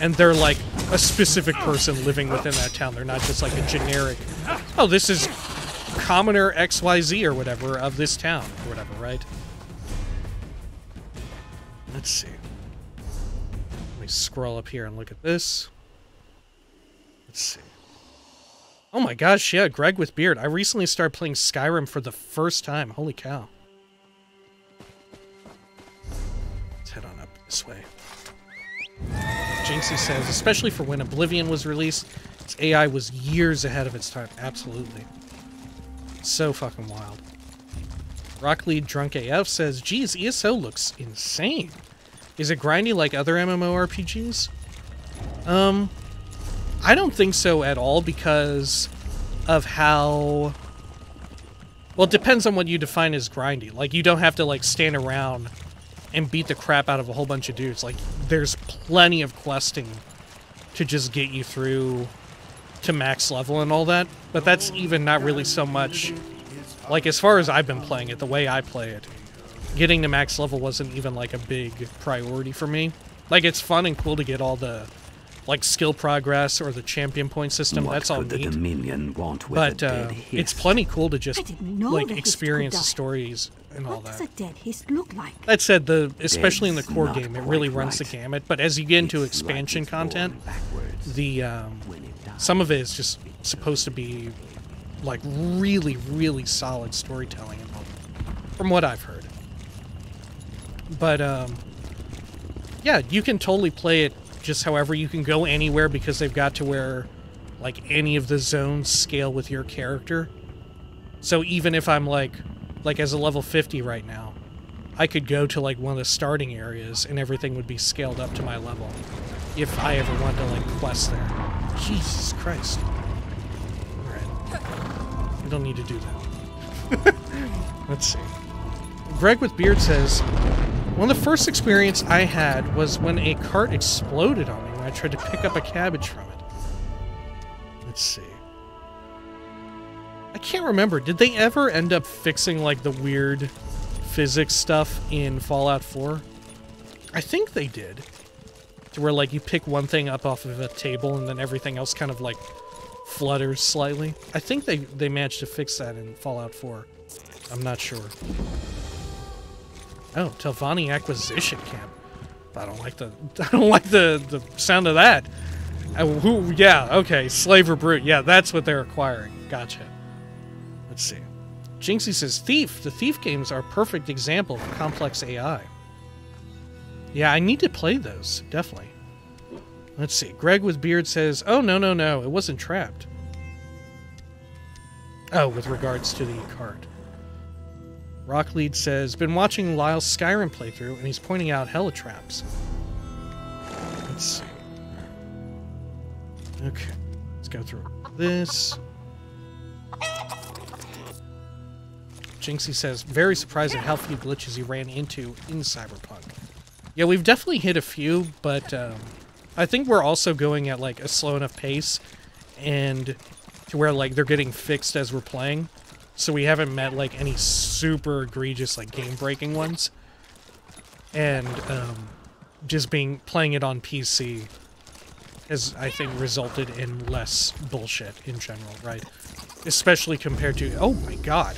and they're, like, a specific person living within that town. They're not just, like, a generic, oh, this is commoner XYZ or whatever of this town or whatever, right? Let's see. Let me scroll up here and look at this. Let's see. Oh my gosh, yeah, Greg with Beard. I recently started playing Skyrim for the first time. Holy cow. Let's head on up this way. Jinxie says, especially for when Oblivion was released, its AI was years ahead of its time. Absolutely. So fucking wild. Rocklead Drunk AF says, geez, ESO looks insane. Is it grindy like other MMORPGs? I don't think so at all because of how... Well, it depends on what you define as grindy. Like, you don't have to, like, stand around and beat the crap out of a whole bunch of dudes. Like, there's plenty of questing to just get you through to max level and all that. But that's even not really so much... Like, as far as I've been playing it, the way I play it, getting to max level wasn't even, like, a big priority for me. Like, it's fun and cool to get all the... like skill progress or the champion point system, that's all neat. The Dominion want with but a dead hiss? It's plenty cool to just like that experience the hist stories and all What that. does a dead hist look like? That said, especially in the Dead's core not game, it really quite runs the right. gamut. But as you get into It's expansion like it's content, going backwards the when it dies. some of it is just supposed to be like really, really solid storytelling and all that, from what I've heard. But yeah, you can totally play it just however. You can go anywhere because they've got to where like any of the zones scale with your character. So even if I'm like as a level 50 right now, I could go to like one of the starting areas and everything would be scaled up to my level if I ever want to like quest there. Jesus Christ. Alright. I don't need to do that. Let's see. Greg with Beard says, one of the first experience I had was when a cart exploded on me when I tried to pick up a cabbage from it. Let's see. I can't remember. Did they ever end up fixing, like, the weird physics stuff in Fallout 4? I think they did. To where, like, you pick one thing up off of a table and then everything else kind of, like, flutters slightly. I think they managed to fix that in Fallout 4. I'm not sure. Oh, Telvanni Acquisition Camp. I don't like the sound of that. Yeah, okay, Slave or Brute. Yeah, that's what they're acquiring. Gotcha. Let's see. Jinxie says, Thief. The Thief games are a perfect example of complex AI. Yeah, I need to play those, definitely. Let's see. Greg with Beard says, oh, no, it wasn't trapped. Oh, with regards to the cart. Rocklead says, been watching Lyle's Skyrim playthrough, and he's pointing out helitraps. Let's see. Okay, let's go through this. Jinxie says, very surprised at how few glitches he ran into in Cyberpunk. Yeah, we've definitely hit a few, but I think we're also going at like a slow enough pace and to where like they're getting fixed as we're playing. So we haven't met like any super egregious like game-breaking ones. And just playing it on PC has, I think, resulted in less bullshit in general, right? Especially compared to, oh my god,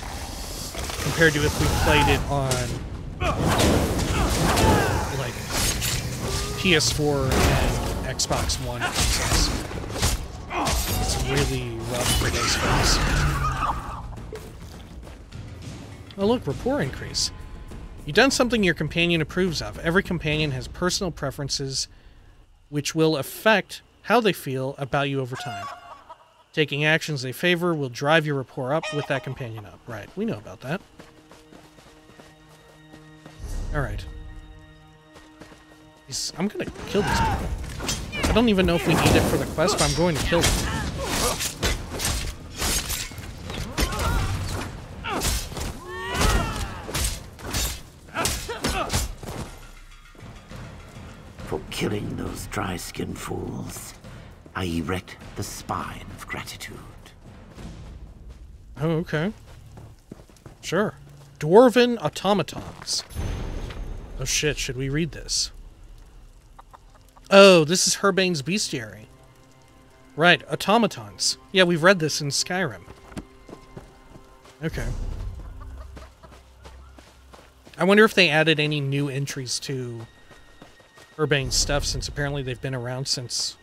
compared to if we played it on like PS4 and Xbox One consoles. It's really rough for those folks. Oh look, rapport increase. You've done something your companion approves of. Every companion has personal preferences which will affect how they feel about you over time. Taking actions they favor will drive your rapport up with that companion up. Right, we know about that. Alright. I'm gonna kill these people. I don't even know if we need it for the quest, but I'm going to kill them. For killing those dry-skinned fools, I erect the spine of gratitude. Oh, okay. Sure. Dwarven automatons. Oh shit, should we read this? Oh, this is Herbane's Bestiary. Right, automatons. Yeah, we've read this in Skyrim. Okay. I wonder if they added any new entries to Herbane's stuff, since apparently they've been around since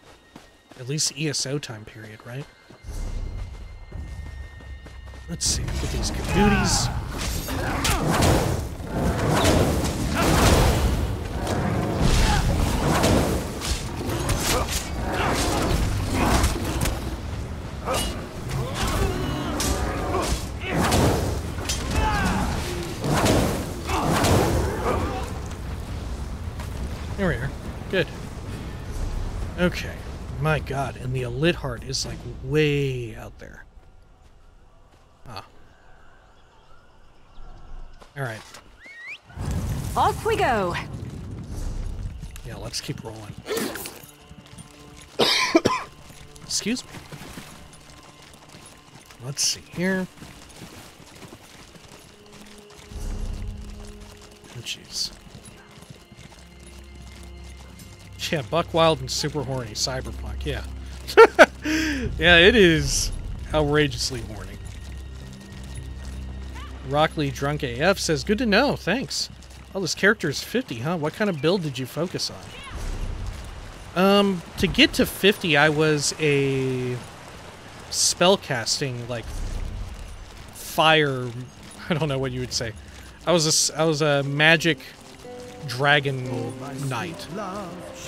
at least ESO time period, right? Let's see, get these good booties. There we are. Good. Okay. My god, and the Alit Heart is like way out there. Ah. Alright. Off we go! Yeah, let's keep rolling. Excuse me. Let's see here. Oh, jeez. Yeah, Buck Wild and super horny. Cyberpunk, yeah. Yeah, it is outrageously horny. Rockley Drunk AF says, good to know, thanks. Oh, this character is 50, huh? What kind of build did you focus on? To get to 50, I was a spellcasting, like, fire, I don't know what you would say. I was a magic dragon knight,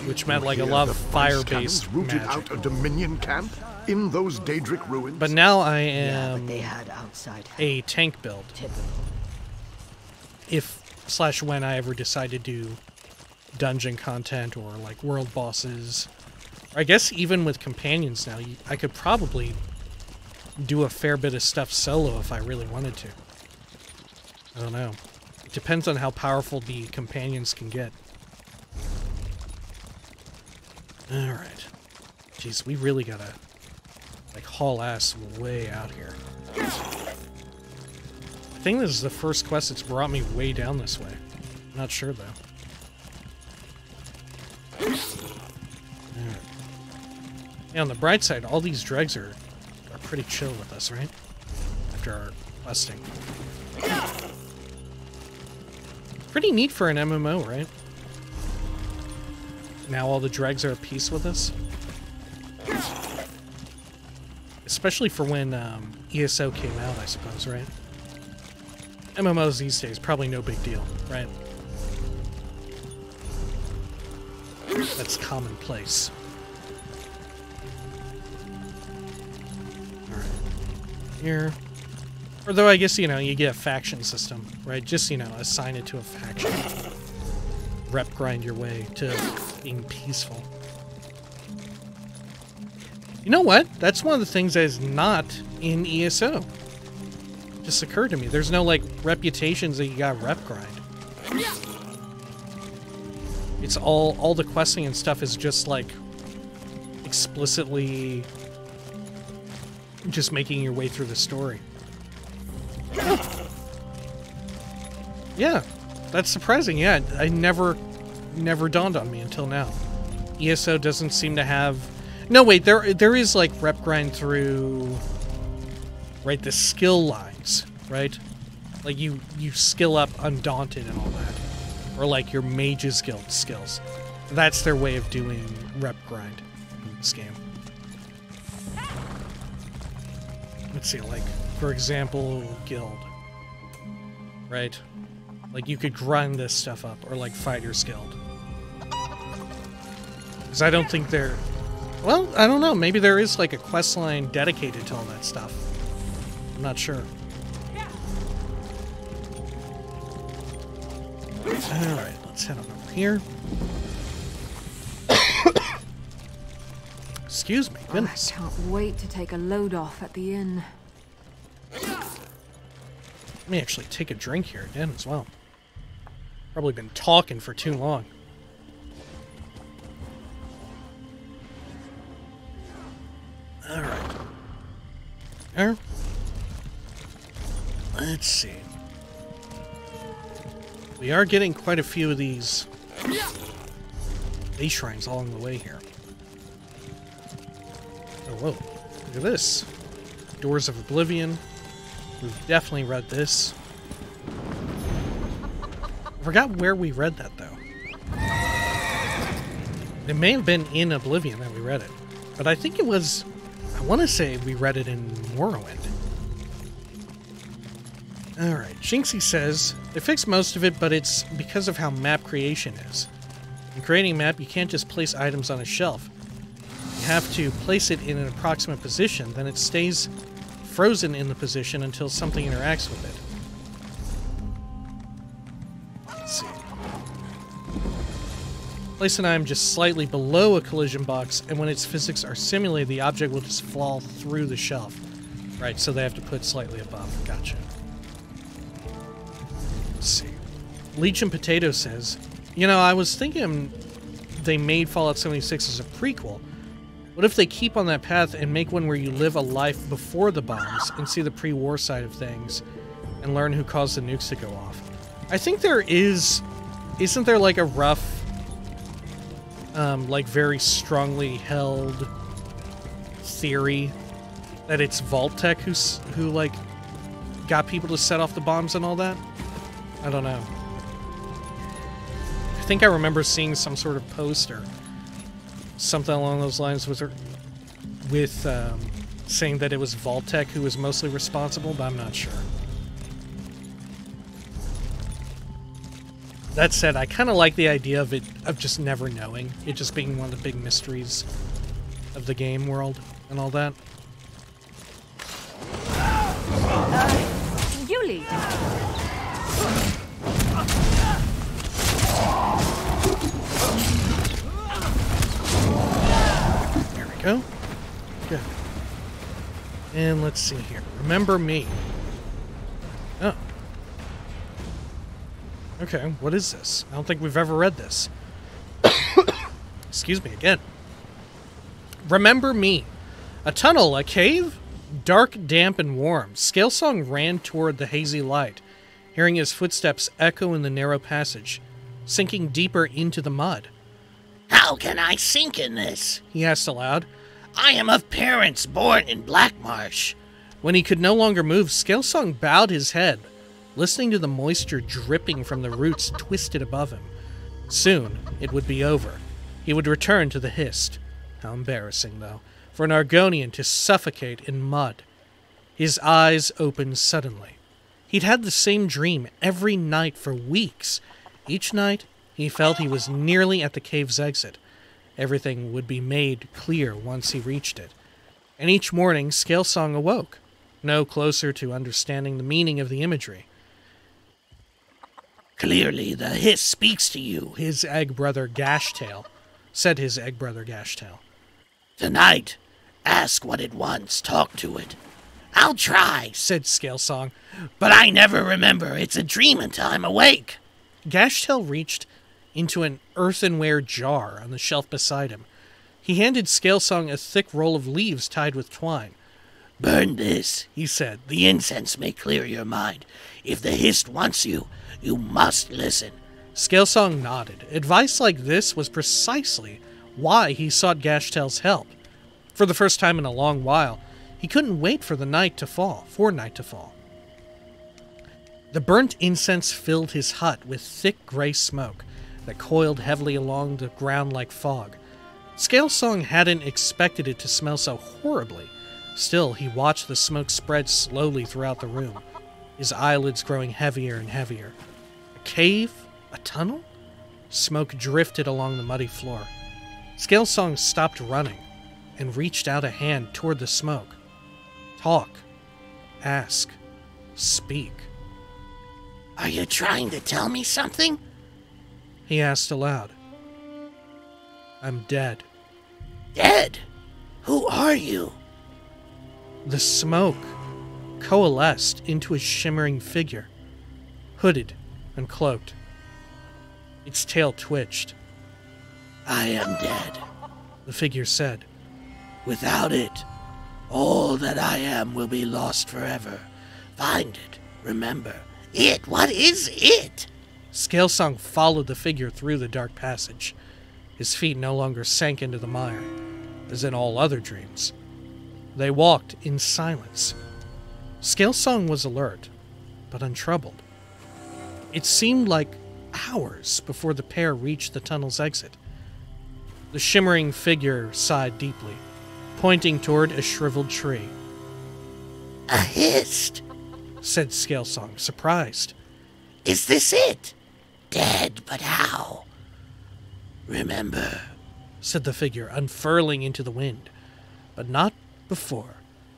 which meant like a lot of fire-based magic. Out a Dominion camp in those Daedric ruins. But now I am a tank build. If/when I ever decide to do dungeon content or like world bosses, I guess even with companions now, I could probably do a fair bit of stuff solo if I really wanted to. I don't know. It depends on how powerful the companions can get. Alright. Jeez, we really gotta, like, haul ass way out here. I think this is the first quest that's brought me way down this way. I'm not sure, though. Alright. Yeah, on the bright side, all these dregs are pretty chill with us, right? After our questing. Pretty neat for an MMO, right? Now all the dregs are at peace with us. Especially for when ESO came out, I suppose, right? MMOs these days, probably no big deal, right? That's commonplace. Alright. Here. Although I guess, you know, you get a faction system, right? Just, you know, assign it to a faction. Rep grind your way to being peaceful. You know what? That's one of the things that is not in ESO. Just occurred to me. There's no, like, reputations that you got rep grind. It's all the questing and stuff is just, like, explicitly just making your way through the story. Yeah, that's surprising. Yeah, I never dawned on me until now. ESO doesn't seem to have... No, wait, there is, like, rep grind through, right, the skill lines, right? Like, you skill up Undaunted and all that. Or, like, your Mage's Guild skills. That's their way of doing rep grind in this game. Let's see, like, for example, Guild. Right? Like, you could grind this stuff up, or, like, Fighter's Guild. Because I don't think they're... Well, I don't know. Maybe there is, like, a quest line dedicated to all that stuff. I'm not sure. Alright, let's head on over here. Excuse me, goodness. I can't wait to take a load off at the inn. Let me actually take a drink here again as well. Probably been talking for too long. Alright. There. Let's see. We are getting quite a few of these shrines along the way here. Oh, whoa. Look at this. Doors of Oblivion. We've definitely read this. I forgot where we read that, though. It may have been in Oblivion that we read it. But I think it was... I want to say we read it in Morrowind. Alright, Jinxie says, they fixed most of it, but it's because of how map creation is. In creating a map, you can't just place items on a shelf. You have to place it in an approximate position, then it stays frozen in the position until something interacts with it. Let's see. Place an item just slightly below a collision box, and when its physics are simulated, the object will just fall through the shelf. Right, so they have to put slightly above. Gotcha. Let's see. Legion Potato says, you know, I was thinking they made Fallout 76 as a prequel. What if they keep on that path and make one where you live a life before the bombs and see the pre-war side of things and learn who caused the nukes to go off? I think there is... Isn't there like a rough, like very strongly held theory that it's Vault-Tec who like got people to set off the bombs and all that? I don't know. I think I remember seeing some sort of poster, something along those lines, with saying that it was Vault-Tec who was mostly responsible, but I'm not sure. That said, I kind of like the idea of it, of just never knowing, it just being one of the big mysteries of the game world and all that. You lead. There we go. Good. And let's see here. Remember me. Oh. Okay, what is this? I don't think we've ever read this. Excuse me again. Remember me. A tunnel, a cave? Dark, damp, and warm. Scalesong ran toward the hazy light, hearing his footsteps echo in the narrow passage, sinking deeper into the mud. How can I sink in this? He asked aloud. I am of parents born in Blackmarsh. When he could no longer move, Scalesong bowed his head, listening to the moisture dripping from the roots twisted above him. Soon, it would be over. He would return to the Hist. How embarrassing, though, for an Argonian to suffocate in mud. His eyes opened suddenly. He'd had the same dream every night for weeks. Each night, he felt he was nearly at the cave's exit. Everything would be made clear once he reached it. And each morning, Scalesong awoke. no closer to understanding the meaning of the imagery. Clearly, the hiss speaks to you, his egg brother Gashtail, said his egg brother Gashtail. Tonight, ask what it wants, talk to it. I'll try, said Scalesong, but I never remember. It's a dream until I'm awake. Gashtail reached into an earthenware jar on the shelf beside him. He handed Scalesong a thick roll of leaves tied with twine. Burn this, he said. The incense may clear your mind. If the Hist wants you, you must listen. Scalesong nodded. Advice like this was precisely why he sought Gashtail's help. For the first time in a long while, he couldn't wait for night to fall. The burnt incense filled his hut with thick gray smoke that coiled heavily along the ground like fog. Scalesong hadn't expected it to smell so horribly. Still, he watched the smoke spread slowly throughout the room, his eyelids growing heavier and heavier. A cave? A tunnel? Smoke drifted along the muddy floor. Scalesong stopped running and reached out a hand toward the smoke. Talk. Ask. Speak. Are you trying to tell me something? He asked aloud. I'm dead. Dead? Who are you? The smoke coalesced into a shimmering figure, hooded and cloaked. Its tail twitched. I am dead, the figure said. Without it, all that I am will be lost forever. Find it. Remember. It. What is it? Scalesong followed the figure through the dark passage. His feet no longer sank into the mire, as in all other dreams. They walked in silence. Scalesong was alert, but untroubled. It seemed like hours before the pair reached the tunnel's exit. The shimmering figure sighed deeply, pointing toward a shriveled tree. A Hist, said Scalesong, surprised. Is this it? Dead, but how? Remember, said the figure, unfurling into the wind, but not before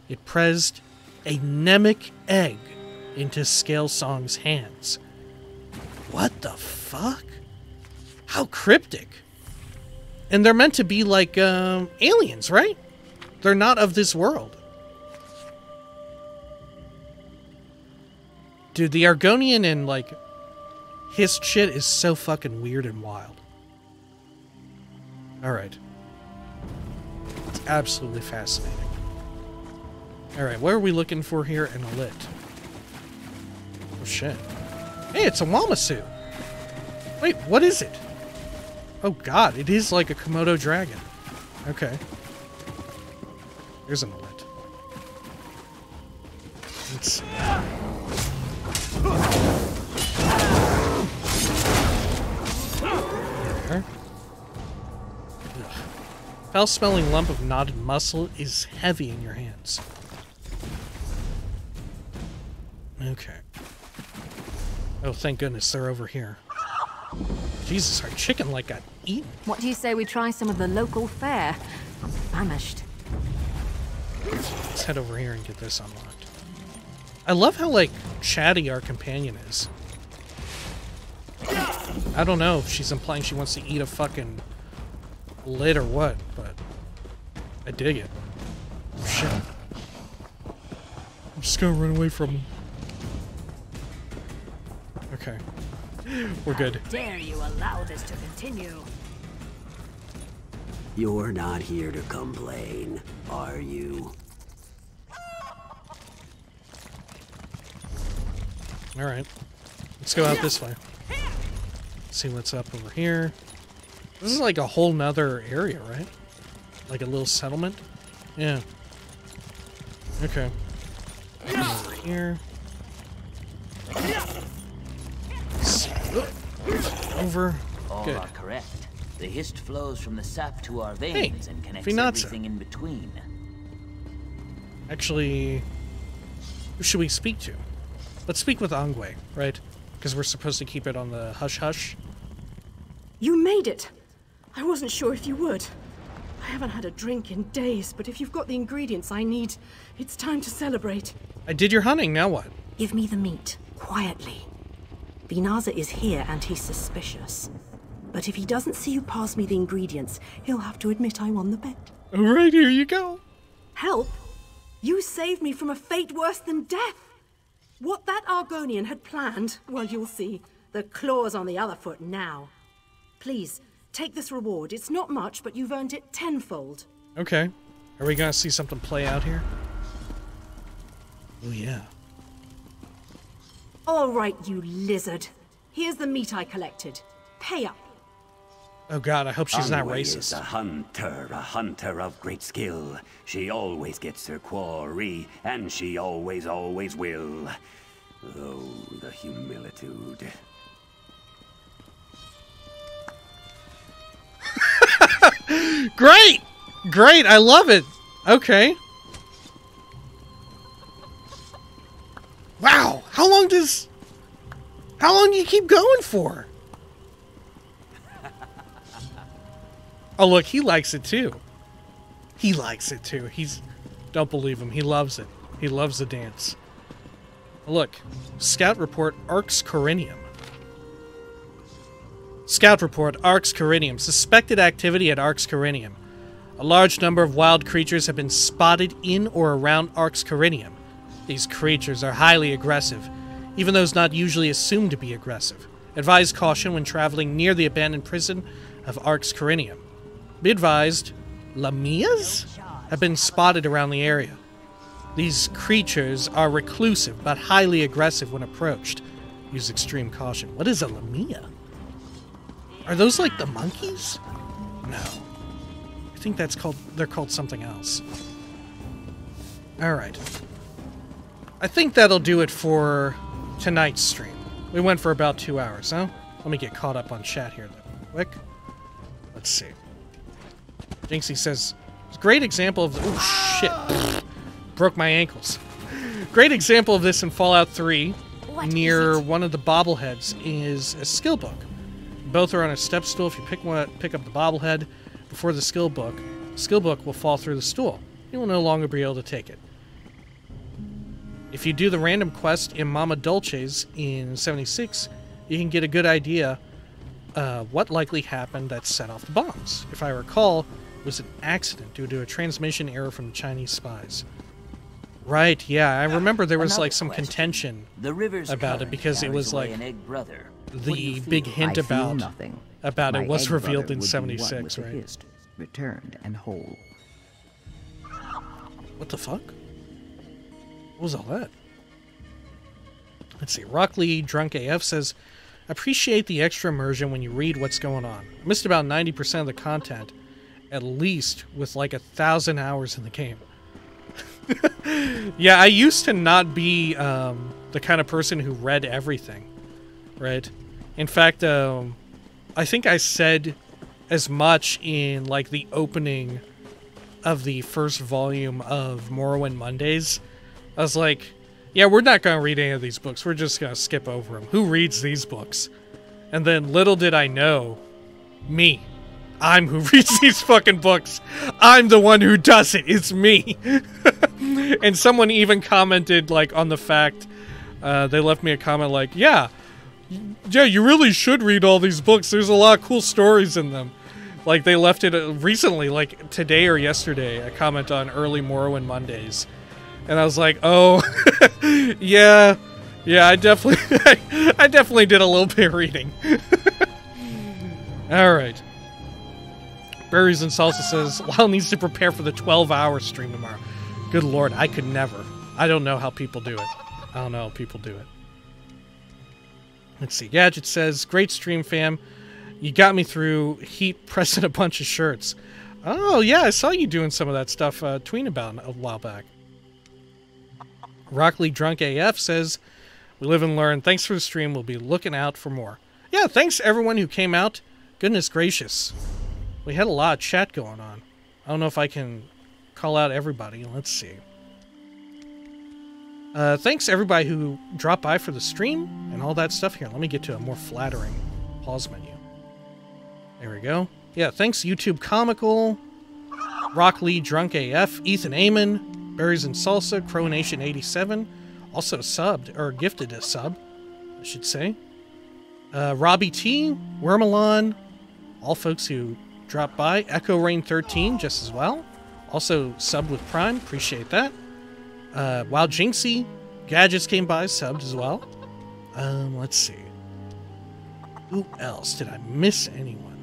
it pressed a Nemic egg into Scalesong's hands. What the fuck? How cryptic. And they're meant to be like aliens, right? They're not of this world. Dude, the Argonian and like Hist shit is so fucking weird and wild. Alright. It's absolutely fascinating. Alright, what are we looking for here in a lit? Oh shit. Hey, it's a Wamasu! Wait, what is it? Oh god, it is like a Komodo dragon. Okay. Here's an lit. Let's see. There. Foul-smelling lump of knotted muscle is heavy in your hands. Okay. Oh, thank goodness they're over here. Jesus, our chicken like got eaten. What do you say we try some of the local fare? I'm famished. Let's head over here and get this unlocked. I love how, like, chatty our companion is. I don't know if she's implying she wants to eat a fucking lid or what, but I dig it. Oh, shit. I'm just gonna run away from him. Okay. We're good. How dare you allow this to continue? You're not here to complain, are you? Alright. Let's go out this way. See what's up over here. This is like a whole nother area, right? Like a little settlement? Yeah. Okay. Over here. Over. All Good. are correct. The Hist flows from the sap to our veins and connects Finazza. everything in between. Actually, who should we speak to? Let's speak with Angwe, right? Because we're supposed to keep it on the hush-hush. You made it! I wasn't sure if you would. I haven't had a drink in days, but if you've got the ingredients I need, it's time to celebrate. I did your hunting, now what? Give me the meat, quietly. Binaza is here and he's suspicious. But if he doesn't see you pass me the ingredients, he'll have to admit I won the bet. Alright, here you go. Help? You saved me from a fate worse than death. What that Argonian had planned, well, you'll see. The claw's on the other foot now. Please, take this reward. It's not much, but you've earned it tenfold. Okay. Are we gonna see something play out here? Oh, yeah. All right, you lizard. Here's the meat I collected. Pay up. Oh god, I hope she's not Anway racist. Is a hunter of great skill. She always gets her quarry, and she always will. Oh, the humilitude. Great! Great, I love it! Okay. Wow, how long do you keep going for? Oh look, he likes it too. He likes it too. Don't believe him, he loves it. He loves the dance. Look, Scout Report Arx Corinium. Scout Report Arx Corinium. Suspected activity at Arx Corinium. A large number of wild creatures have been spotted in or around Arx Corinium. These creatures are highly aggressive, even those not usually assumed to be aggressive. Advise caution when traveling near the abandoned prison of Arx Corinium. Be advised, Lamias have been spotted around the area. These creatures are reclusive, but highly aggressive when approached. Use extreme caution. What is a Lamia? Are those like the monkeys? No. I think they're called something else. Alright. I think that'll do it for tonight's stream. We went for about 2 hours, huh? Let me get caught up on chat here, though, quick. Let's see. Jinxie says, it's a great example of... Oh, shit. Broke my ankles. Great example of this in Fallout 3. Near one of the bobbleheads is a skill book. Both are on a step stool. If you pick up the bobblehead before the skill book will fall through the stool. You will no longer be able to take it. If you do the random quest in Mama Dulce's in 76, you can get a good idea what likely happened that set off the bombs. If I recall, it was an accident due to a transmission error from the Chinese spies. Right, yeah, I remember there was like some contention about it because it was like the big hint about it was revealed in 76, right? Returned and whole. What the fuck? What was all that? Let's see. Rockley Drunk AF says, appreciate the extra immersion when you read what's going on. I missed about 90% of the content, at least with like 1,000 hours in the game. Yeah, I used to not be the kind of person who read everything, right? In fact, I think I said as much in like the opening of the first volume of Morrowind Mondays. I was like, yeah, we're not going to read any of these books. We're just going to skip over them. Who reads these books? And then little did I know, me. I'm who reads these fucking books. I'm the one who does it. It's me. And someone even commented like on the fact, they left me a comment like, yeah, you really should read all these books. There's a lot of cool stories in them. Like they left it recently, like today or yesterday, a comment on early Morrowind Mondays. And I was like, oh, yeah, I definitely did a little bit of reading. All right. Berries and Salsa says, Lyle needs to prepare for the 12-hour stream tomorrow. Good lord, I could never. I don't know how people do it. I don't know how people do it. Let's see. Gadget says, great stream, fam. You got me through heat pressing a bunch of shirts. Oh, yeah, I saw you doing some of that stuff tweeting about a while back. Rockley Drunk AF says, we live and learn. Thanks for the stream. We'll be looking out for more. Yeah, thanks to everyone who came out. Goodness gracious. We had a lot of chat going on. I don't know if I can call out everybody. Let's see. Thanks to everybody who dropped by for the stream and all that stuff. Here, let me get to a more flattering pause menu. There we go. Yeah, thanks YouTube Comical. Rock Lee Drunk AF, Ethan Amon, Berries and Salsa, Cronation 87, also subbed, or gifted a sub, I should say. Robbie T, Wormalon, all folks who dropped by. Echo Rain 13, just as well. Also subbed with Prime, appreciate that. Wow Jinxie, Gadgets came by, subbed as well. Let's see. Who else? Did I miss anyone?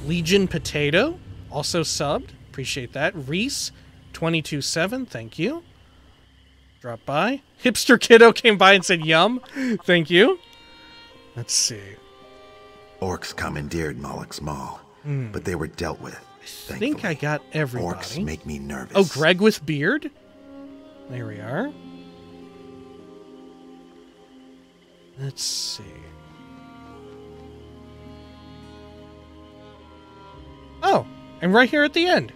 Legion Potato, also subbed. Appreciate that. Reese, 22-7, thank you. Drop by. Hipster Kiddo came by and said yum. Thank you. Let's see. Orcs commandeered Moloch's Maw, but they were dealt with. I think I got everybody. Orcs make me nervous. Oh, Greg with beard. There we are. Let's see. Oh, and right here at the end.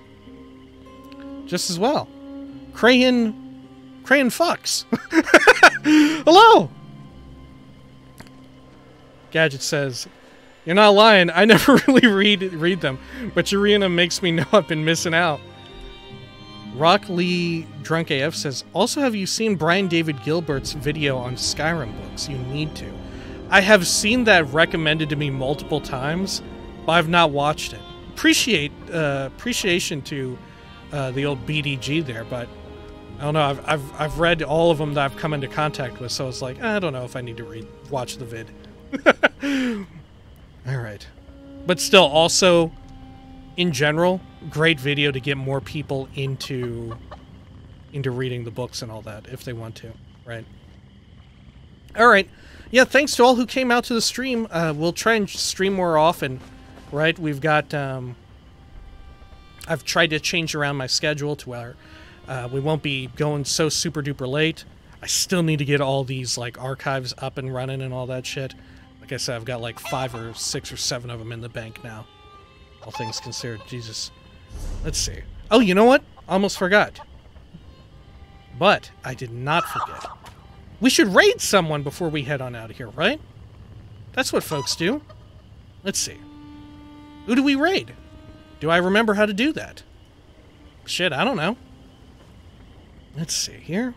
Just as well. Crayon Fox. Hello! Gadget says, "You're not lying. I never really read them, but your reading them makes me know I've been missing out." Rock Lee Drunk AF says, "Also, have you seen Brian David Gilbert's video on Skyrim books? You need to." I have seen that recommended to me multiple times, but I've not watched it. Appreciation to the old BDG there, but I don't know. I've read all of them that I've come into contact with, so it's like I don't know if I need to watch the vid. All right, but still, also in general, great video to get more people into reading the books and all that if they want to, right? All right, yeah. Thanks to all who came out to the stream. We'll try and stream more often, right? We've got. I've tried to change around my schedule to where we won't be going so super duper late. I still need to get all these like archives up and running and all that shit. Like I said, I've got like 5 or 6 or 7 of them in the bank now. All things considered, Jesus. Let's see. Oh, you know what? Almost forgot. But I did not forget. We should raid someone before we head on out of here, right? That's what folks do. Let's see. Who do we raid? Do I remember how to do that? Shit, I don't know. Let's see here.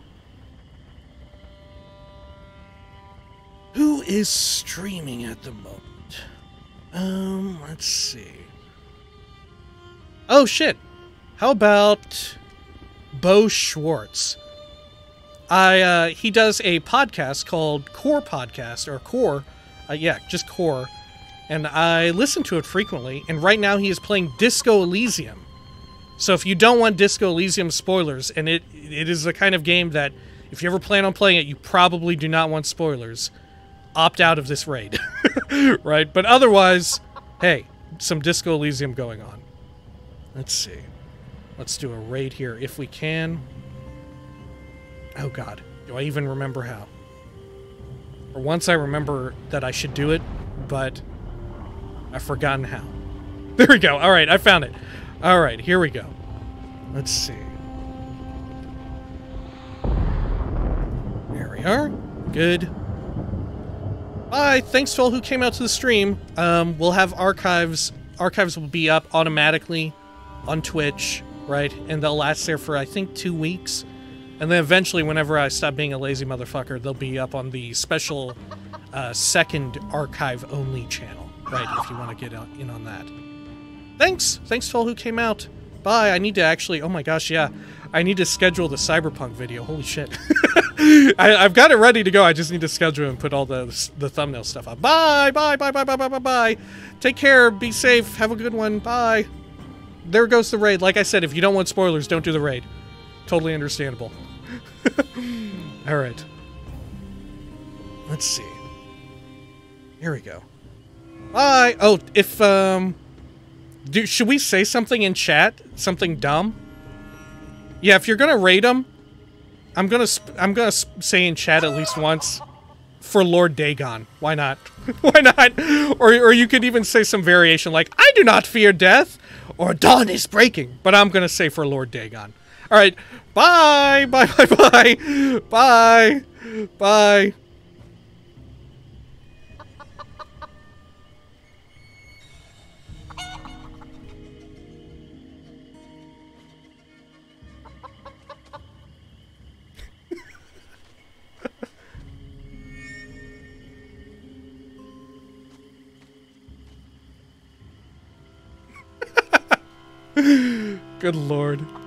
Who is streaming at the moment? Let's see. Oh, shit. How about Bo Schwartz? He does a podcast called Core Podcast, or Core. Yeah, just Core. And I listen to it frequently, and right now he is playing Disco Elysium. So if you don't want Disco Elysium spoilers, and it is the kind of game that, if you ever plan on playing it, you probably do not want spoilers, opt out of this raid. Right? But otherwise, hey, some Disco Elysium going on. Let's see. Let's do a raid here if we can. Oh god, do I even remember how? For once I remember that I should do it, but I've forgotten how. There we go. Alright, I found it. Alright, here we go. Let's see. There we are. Good. Bye. Thanks to all who came out to the stream. We'll have archives. Archives will be up automatically on Twitch, right? And they'll last there for, I think, 2 weeks. And then eventually, whenever I stop being a lazy motherfucker, they'll be up on the special second archive-only channel, right? If you want to get in on that. Thanks! Thanks to all who came out. Bye. I need to actually... Oh my gosh, yeah. I need to schedule the Cyberpunk video. Holy shit. I've got it ready to go. I just need to schedule and put all the thumbnail stuff up. Bye! Bye! Bye! Bye! Bye! Bye! Bye! Bye! Take care. Be safe. Have a good one. Bye. There goes the raid. Like I said, if you don't want spoilers, don't do the raid. Totally understandable. Alright. Let's see. Here we go. Bye! Oh, if, should we say something in chat? Something dumb? Yeah, if you're gonna raid them, I'm gonna say in chat at least once, for Lord Dagon. Why not? Why not? Or you could even say some variation like, I do not fear death, or dawn is breaking. But I'm gonna say for Lord Dagon. Alright, bye! Bye, bye, bye! Bye! Bye! Good lord.